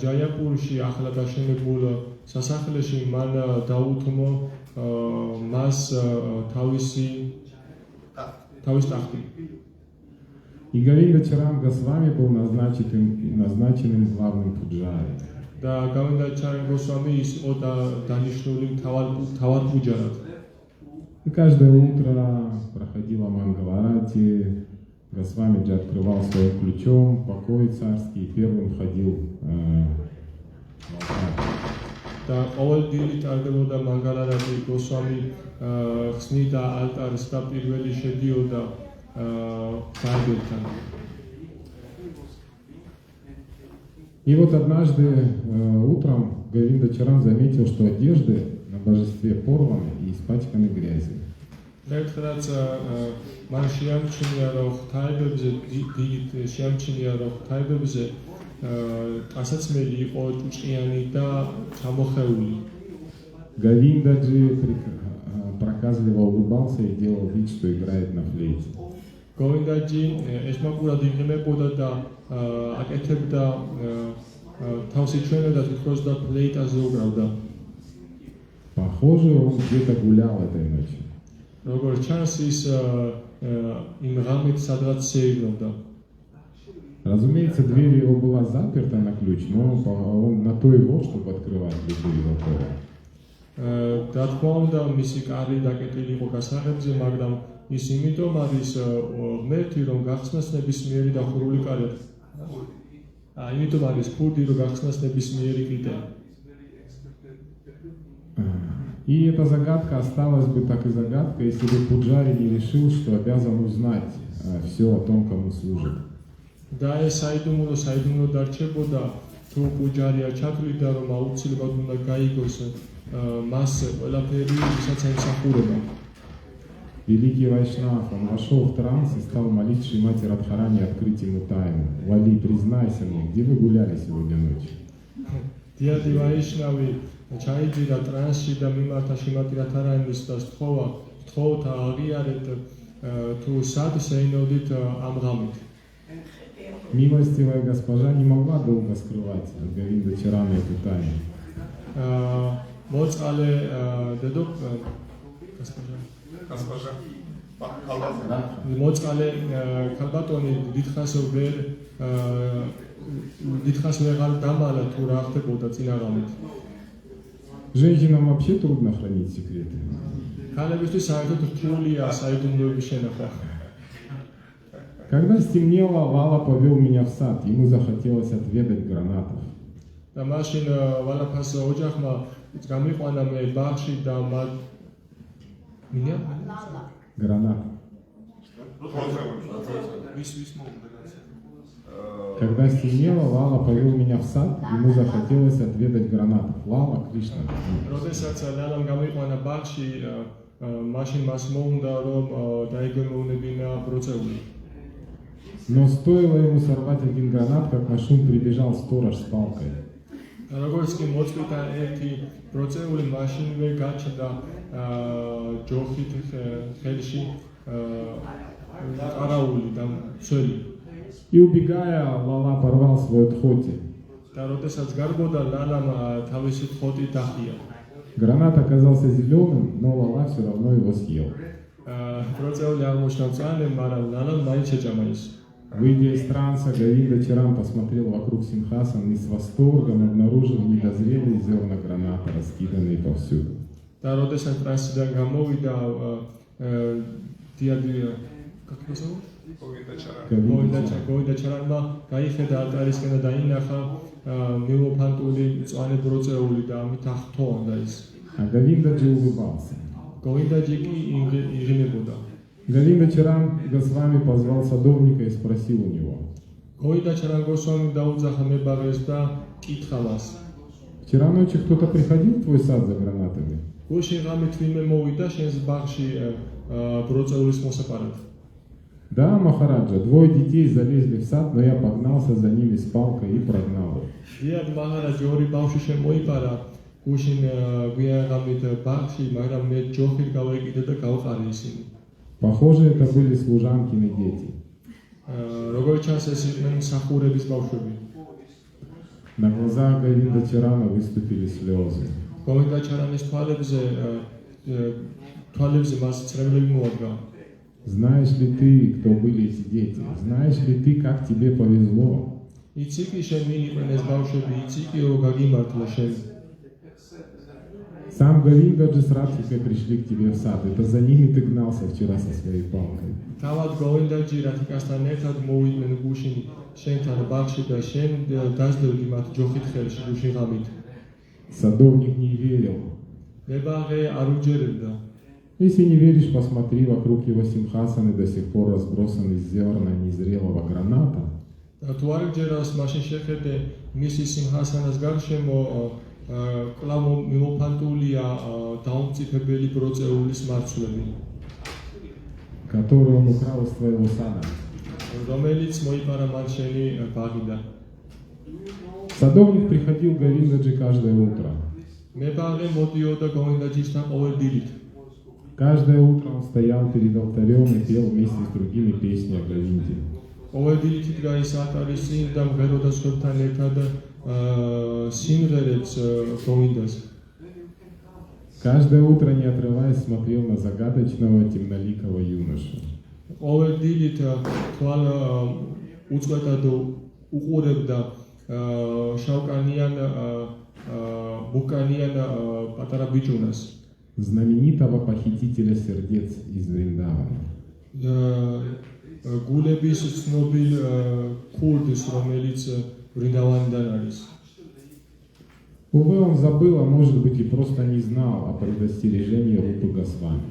ჯაიაპურში, ახლად აშენებულ სასახლეში მან დაუთმო მას თავის ტახტი. И Говинда Чаран Госвами был назначенным главным пуджари. და გავინდა ჩარან გოსვამი ის იყო დანიშნული თავად პუჯარად. И каждое утро проходила Мангаларати, Госвамиджи открывал своим ключом покой царский и первым входил в алтарь. და ყოველ დილით ტარდებოდა მანგალარატი, გოსვამი ხსნიდა ალტარს და პირველი შედიოდა ბარბერთან. И вот однажды утром Говинда Чаран заметил, что одежды на божестве порваны и испачканы грязью. ერთხელაც მან შეამჩნია, რომ ღვთაებებზე დიდ შეამჩნია, რომ ღვთაებებზე ტანსაცმელი იყო ჭუჭყიანი და ჩამოხეული. Говиндаджи проказливо улыбался и делал вид, что играет на флейте. გოვინდაჯი ესმაკურად იღმებოდა და აკეთებდა თავს იჩვენებდა თითქოს და ფლეიტაზე უკრავდა. Похоже, он где-то гулял этой ночью. როგორც ჩანს ის იმ ღამით სადღაც შეიბრუნდა. Разумеется, дверь его была заперта на ключ, но он на то и вол, чтобы открывать любые ворота. და თქმა უნდა, მისი კარი დაკეტილი იყო გასაღებზე, მაგრამ ის იმიტომ არის ღმერთი, რომ გახსნას ნებისმიერი დახურული კარი. იმიტომ არის ფურდი, რომ გახსნას ნებისმიერი კიტე. И эта загадка осталась бы так и загадкой, если бы Пуджари не решил, что обязан узнать все о том, кому служит. და ეს საიდუმლო დარჩებოდა, თუ პუჯარია ჩათვლიდა, რომ აუცილებლად უნდა გაიგოს მას ყველაფერი, ვისაც ემსახურება. Великий Вайшнав, он вошел в транс и стал молить Шримати Радхарани открыть ему тайну. Вали, признайся мне, где вы гуляли сегодня ночью? დიადი ვაიშნავი ჩაიჯირა ტრანსში და მიმართა შრიმატი რადჰარანის და სთხოვთა აღიარეთ თუ სად შეინოდით ამ ღამით. Милостивая госпожа не могла долго скрывать от Говинда Чарана эту тайну. მოწყალე დედო Госпожа. მოწყალე ქალბატონი დიდხანს ვეღარ დამალა თუ რა ხდებოდა წინა ღამით. Женщинам вообще трудно хранить секреты. ქალებისთვის საერთოდ რთულია საიდუმლოების შენახვა. Когда стемнело, Лала повел меня в сад. Ему захотелось отведать гранатов. და მაშინ ვალაფას ოჯახმა გამიყვანა მე ბაღში და მინია Гранат. ვის მოუნდა Когда стемнело, Лала повел меня в сад. Ему захотелось отведать гранатов. Лала, Кришна. როდესაც ლალამ გამიყვანა ბაღში მაშინ მას მოუნდა რომ დაიგემოვნებინა ბროწეული. Но стоило ему сорвать один гранат, как на шум прибежал сторож с палкой. როგორც კი მოწყვიტა ერთი ბროწეული მაშინვე გაჩნდა ჯოხით ხელში ყარაული და მცველი. И убегая, Лала порвал свой тхоти. და როდესაც გარბოდა ლალამ თავისი თხოტი დახია. Гранат оказался зеленым, но Лала все равно его съел. ბროწეული აღმოჩნდა მწვანე, მაგრამ ლალამ მაინც შეჭამა ის. Выйдя из транса, Говинда Чаран посмотрел вокруг Симхасана и с восторгом обнаружил недозрелые зерна граната, раскиданные повсюду. და როდესაც ტრანსიდან გამოვიდა დიადი как его зовут? გოვინდა ჩარანმა გაიხედა ალტარისკენ და დაინახა მილოფანტული მწვანე ბროწეული და ამით ახთოვანდა ის. А Говиндаджи улыбался. გოვინდაჯი კი იღიმებოდა. Говинда Чаран Госвами позвал садовника и спросил у него. გოვინდა ჩარან გოსვამი დაუძახა მებაღეს და კითხა მას. Вчера ночью кто-то приходил в твой сад за гранатами? გუშინ ღამით ვინმე მოვიდა შენს ბაღში ბროწეულის მოსაპარად. Да, Махараджа, двое детей залезли в сад, но я погнался за ними с палкой и прогнал их. დიად მაჰარაჯი ორი ბავშვი შემოიპარა გუშინ გვიანღამით ბაღში, მაგრამ მე ჯოხით გავეკიდე და გავყარე ისინი. Похоже, это были служанкины дети. როგორც ჩანს ეს იყვნენ მსახურების ბავშვები. На глазах Говинда Чарана выступили слезы. გოვინდა ჩარანის თვალებზე მას წრებლები მოადგა. Знаешь ли ты, кто были эти дети? Знаешь ли ты, как тебе повезло? იცი კი შენ ვინ იყვნენ ეს ბავშვები, იცი კი რომ გაგიმართლა შენ. Сам Говиндаджи с Радхикой пришли к тебе в сад. Это за ними ты гнался вчера со своей палкой. თავად გოვინდაჯი რათიკასთან ერთად მოვიდნენ გუშინ შენთან ბაღში და შენ დაждდები მათ ჯოხით ხელში გუშინ ღამით. Садовник не верил. მებაღე არ უჯერებდა. Если не веришь, посмотри, вокруг его симхасаны до сих пор разбросаны зерна незрелого граната. და თუ არ გჯერავს, მაშინ შეხედე მისი სიმჰასანას გარშემო კვლავ მიმოფანტულია დაუმწიფებელი ბროწეულის მარცვლები, Которую он украл из твоего сада. რომელიც მოიპარა მან შენი ბაღიდან. Садовник приходил к Говиндаджи каждое утро. მებაღე მოდიოდა გოვინდაჯისთან ყოველ დილით. Каждое утро он стоял перед алтарем и пел вместе с другими песни о Говинде. ყოველ დილით იდგა ის алтаრის წინ და მღეროდა სხვებთან ერთად სიმღერებს გოვინდას. Каждое утро, не отрываясь, смотрел на загадочного темноликого юношу. ყოველ დილით თვალ უწყვეტად უყურებდა შავკანიან ბუკანიან პატარა ბიჭუნას. Знаменитого похитителя сердец из Вриндавана. გულების ცნობილ ქურდის, რომელიც ვრინდავანიდან არის. Увы, он забыл, а может быть и просто не знал о предостережении Рупы Госвами.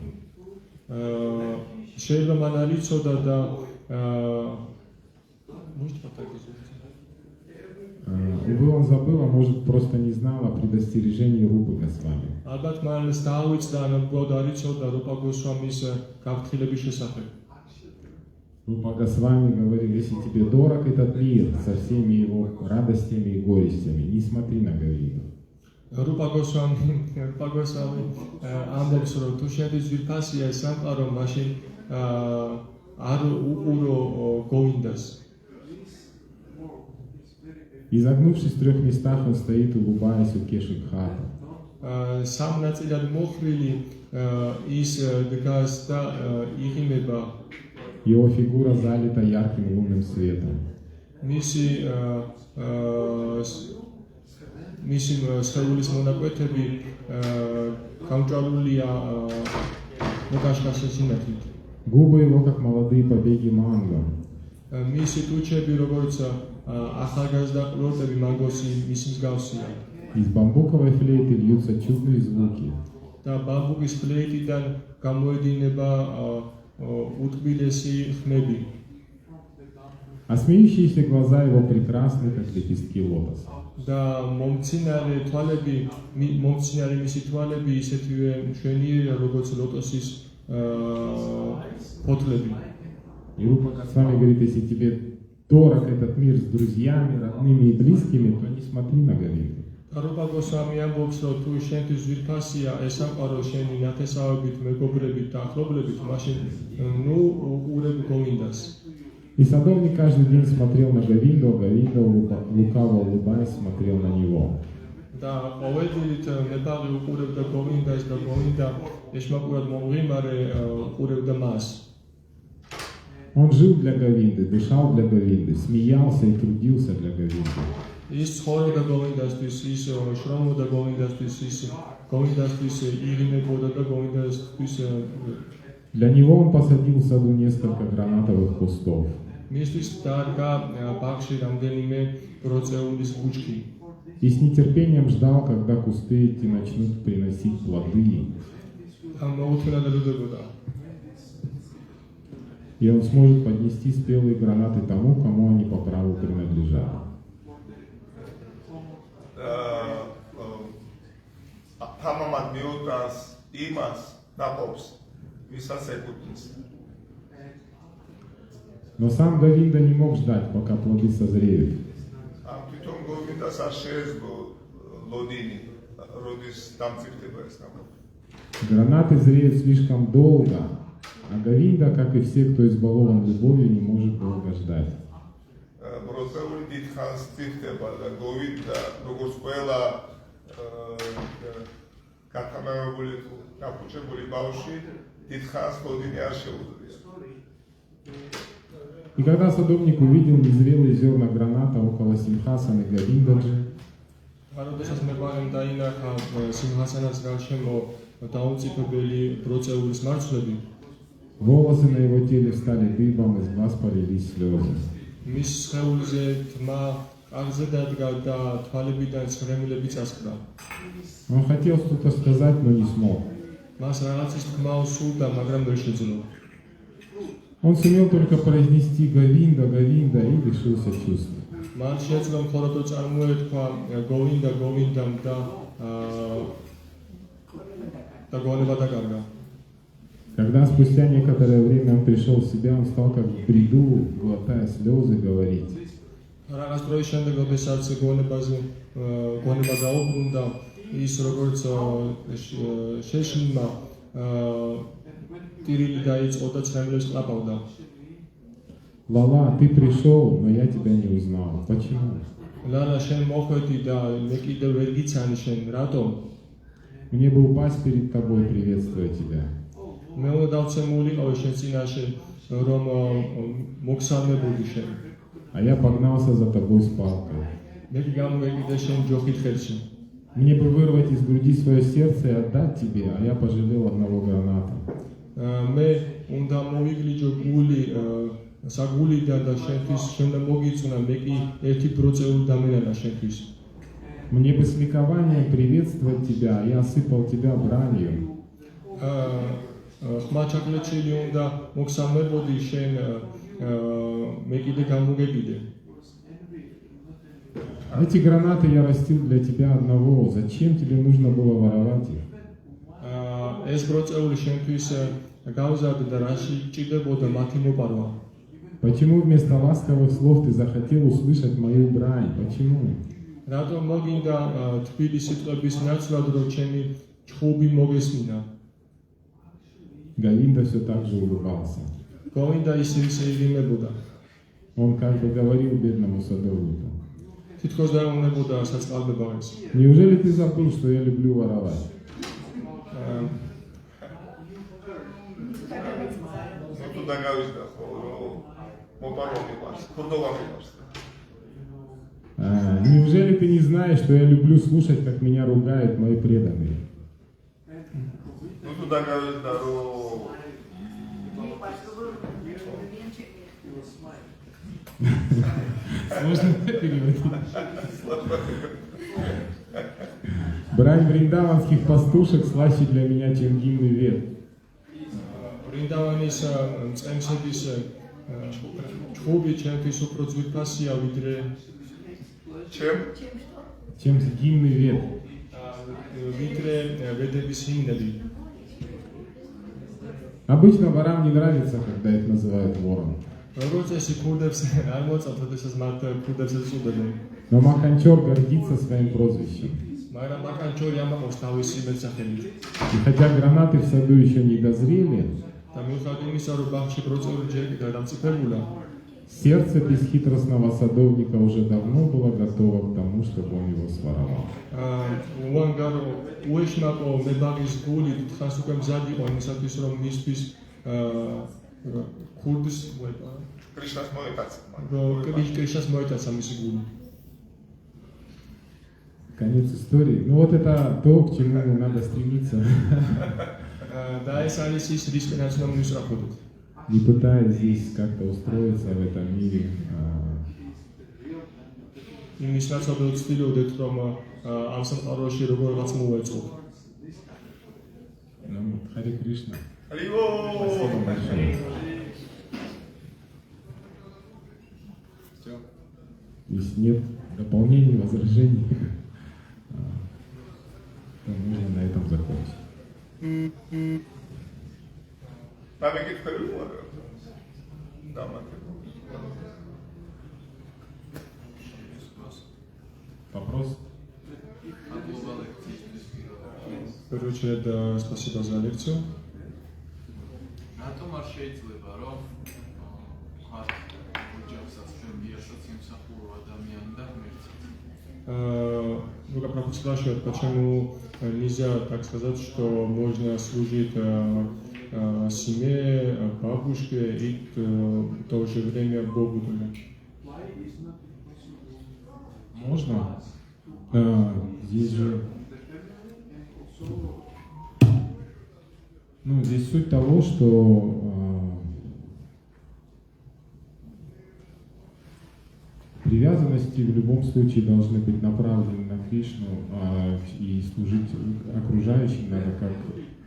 შეიძლება მან არ იცოდა და можете повторить? Увы, он забыл, а может просто не знал о предостережении Рупы Госвами. ალბათ მან დაავიწყდა, ან უბრალოდ არ იცოდა რუპა გოსვამის გაფრთხილების შესახებ. Рупа Госвами говорил, если тебе дорог этот мир со всеми его радостями и горестями, не смотри на Говинду. რუპა გოსვამი ამბობს, რომ თუ შენთვის ძვირფასია ეს სამყარო, მაშინ არ უყურო გოვინდას. Изогнувшись в 3 местах, он стоит, улыбаясь у Кеши-Гхата. სამ ნაწილად მოხრილი ის დგას და იღიმება. Его фигура залита ярким лунным светом. მისი მისი სხეულის მონაკვეთები გამჭვალულია მოკაშკაშის სინათლით. Губы его, как молодые побеги манго. მისი ტუჩები როგორც ახალგაზრდა ყლორტები მანგოსი მის მსგავსია. Из бамбуковой флейты льются чудные звуки. და ბამბუკის ფლეიტიდან გამოედინება უტკბილესი ხმები. А смеющиеся глаза его прекрасны, как лепестки лотоса. და მომცინარე მისი თვალები ისეთივე მშვენიერია, როგორც ლოტოსის ფოთლები. И Рупа Госвами говорит, если тебе дорог этот мир с друзьями, родными и близкими, то не смотри на Говинду. რუპა გოსვამი ამბობს, რომ თუ შენთვის ძვირფასია ეს სამყარო შენი ნათესავებით, მეგობრებით და ახლობლებით, მაშინ ნუ ურებ გოვინდას. И садовник каждый день смотрел на Говинду, а Говинда, лукаво улыбаясь, смотрел на него. და ყოველდღიურად მეპარი უყურებდა გოვინდას და გოვინდა ეშმაკურად მომღიმარე უყურებდა მას. Он жил для Говинды, дышал для Говинды, смеялся и трудился для Говинды. ის ცხოვრობდა გოვინდასთვის, ის შრომობდა გოვინდასთვის, ის გოვინდასთვის იღიმებოდა და გოვინდასთვის Для него он посадил в саду несколько гранатовых кустов. მისთვის დარგა ბაღში რამდენიმე ბროწეულის ბუჩქი. И с нетерпением ждал, когда кусты эти начнут приносить плоды. И он сможет поднести спелые гранаты тому, кому они по праву принадлежат. Თამამად მიუტანს იმას ნაყოფს, ვისაც ეკუთვნის. Но сам Говинда не мог ждать, пока плоды созреют. ამ თვითონ გოვინდას არ შეეძლო ლოდინი, როდის დამწიფდება ეს ნაყოფი. Гранаты зреют слишком долго, а Говинда, как и все, кто избалован любовью, не может долго ждать. ბროწეული დიდხანს წიფდება და გოვინდა, როგორც ყველა გათამამებული, გაფუჭებული ბავშვი, დიდხანს ლოდინი არ შეუძლია. И когда садовник увидел незрелые зерна граната около Симхасана и Говиндаджи, როდესაც მეპარემ დაინახა სიმჰასანას გარშემო დაუწიფებელი ბროწეულის მარცვლები, волосы на его теле встали дыбом, из глаз полились слезы. მის სხეულზე თმა აღზე დადგა და თვალებიდან ცრემლები წასკდა. Он хотел что-то сказать, но не смог. მას რაღაცის თქმა უსულდა, მაგრამ ვერ შეძლო. Он сумел только произнести «Говинда, Говинда» и лишился чувств. მან შეძლო მხოლოდ წარმოეთქვა გოვინდა, გოვინდამ და გონება დაკარგა. Когда спустя некоторое время он пришел в себя, он стал как в бреду, глотая слезы, говорить. რაღაც დროის შემდეგ, როდესაც გონება დაუბრუნდა, ის როგორც შეშლიმა ტირილი დაიწყო და ცრემლებს ყლაპავდა. Лала, ты пришел, но я тебя не узнал. Почему? ლალა, შენ მოხვედი და მე კიდევ ვერ გიცანი შენ, რატომ? Мне бы упасть перед тобой, приветствуя тебя. მე უნდა დავცემულიყავი შენ წინაშე, რომ მოგსალმებოდი შენ. А я погнался за тобой с палкой. მე კი გამოვეკიდე შენ ჯოხით ხელში. Мне бы вырвать из груди свое сердце и отдать тебе, а я пожалел одного граната. მე უნდა მოვიგლიჯო გული საგულიდან და შენთვის შემდა მოგიწუნა, მე კი ერთი ბროწეული დამენანა შენთვის. Мне бы с ликованием приветствовать тебя, а я осыпал тебя бранью. ხმა ჩაკლეჩილი უნდა მოგსალმებოდი შენ, მე კიდე გამოგეკიდე. Эти гранаты я растил для тебя одного. Зачем тебе нужно было воровать их? ეს ბროწეული შენთვის გავზარდე და რაში ჭირდებოდა მათი მოპარვა. Почему вместо ласковых слов ты захотел услышать мою брань? Почему? რატომ მოგინდა თბილი სიტყვების ნაცვლად რომ ჩემი ჩხუბი მოგესმინა? Говинда все так же улыбался. გოვინდა ისე იღიმებოდა. Он как бы говорил бедному садовнику. თითქოს დაეუბნებოდა საწყალბებარეს. Неужели ты забыл, что я люблю воровать? ნუ თუ დაგავიწყდა ხო, რომ მოპარვა მიყვარს, ხორდობა მიყვარს. Неужели ты не знаешь, что я люблю слушать, как меня ругают мои преданные? Ну туда говорит, Сложно переводить. Брань вриндаванских пастушек слаще для меня, чем гимны вед. ბრინდავანის წემსების ჩხუბი ჩემთვის უფრო ძვირფასია ვიდრე чем? Чем гимны вед. ვედების ჰიმნები. Обычно ворам не нравится, когда их называют вором. როგორც ეს ქურდებს არ მოწევთ, როდესაც მათ ქურდებს ეწოდებენ. Но Маханчор гордится своим прозвищем. მაგრამ მაკანჩორი ამაყობს თავისი მეტსახელით. И хотя гранаты в саду еще не дозрели, და მიუხედავად იმისა, რომ ბაღში ბროწეული ჯერ კიდევ დამწიფებულა, сердце бесхитростного садовника уже давно было готово к тому, чтобы он его своровал. უანგარო უეშმაკო მებაღის გული თხას უკვე მზად იყო იმისათვის, რომ მისთვის ქურდის Кришнас моетаца. კრიშნას მოიტაცა მისი გული. Конец истории. Ну вот это то, к чему надо стремиться. და ეს არის ის რისკენაც უნდა მივსწრაფოდეთ. Не пытаясь здесь как-то устроиться в этом мире. იმის რაც აბა ვცდილობდეთ, რომ ამ სამყაროში როგორღაც მოვეწყოთ. Ну, Харе Кришна. Хариво! Спасибо большое. Если нет дополнений, возражений, то можно на этом закончить. Πάμε και ευχαριστούμε. Вопрос? В первую очередь, спасибо за лекцию. რატომ არ შეიძლება რომ ხარ ოჯახსაც ჩვენ მიაშოც იმსახურო ადამიანი და ღმერთი? Ну, как правда спрашивают, почему нельзя так сказать, что можно служить семье, бабушке и в то же время Богу только? Можно? Здесь же... Ну, здесь суть того, что привязанности в любом случае должны быть направлены на Кришну и служить окружающим надо как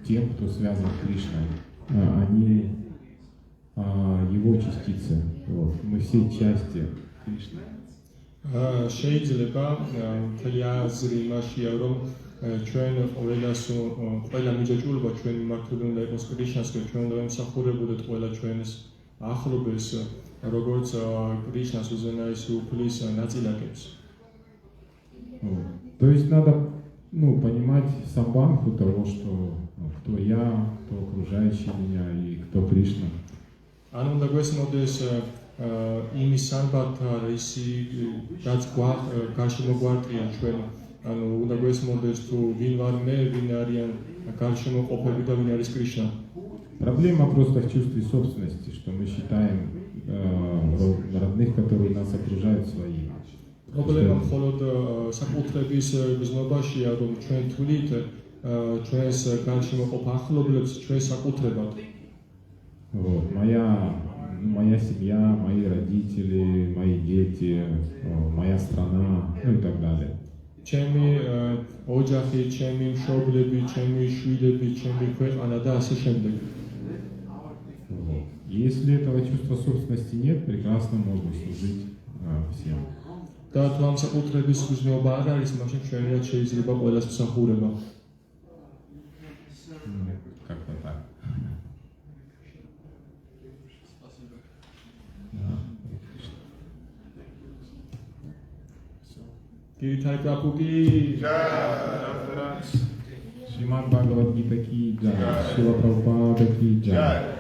тем, кто связан с Кришной. Они его частицы. Вот. Мы все части Кришны. შეიძლება მთელი აზრი იმაშია, რომ ჩვენ ყველა მიჯაჭვულობა ჩვენი მმართველი უნდა იყოს კრიშნასკენ, ჩვენ უნდა ემსახურებოდეთ ყველა ჩვენს ახლობელს, როგორც კრიშნას უზენაესი უფლის ნაწილაკებს. То есть надо понимать самбанху того, что кто я, кто окружающий меня и кто Кришна. ანუ უნდა გვესმოდეს იმის სამბათა ისი რაც გარშემოგვარტყია ჩვენ, ანუ უნდა გვესმოდეს თუ ვინ ვარ მე, ვინ არიან გარშემოყოფები და ვინ არის კრიშნა. Проблема просто в чувстве собственности, что мы считаем родных, которые нас окружают, своими. პრობლემა მხოლოდ საკუთრების გზნობაშია, რომ ჩვენ თვლით ჩვენს გარშემოყოფ ახლობლებს ჩვენ საკუთრებად. Вот. Моя семья, мои родители, мои дети, моя страна, ну и так далее. ჩემი ოჯახი, ჩემი მშობლები, ჩემი შვილები, ჩემი ქვეყანა და ასე შემდეგ. Если этого чувства собственности нет, прекрасно можно служить всем. და თუ ამ საკუთრების გზნობა არ არის, მაშინ ჩვენად შეიძლება ყველას მსახურება. Как-то так. Гитай Прабхупи, Шримад Бхагавад Гита ки джай, Шрила Прабхупада ки джай.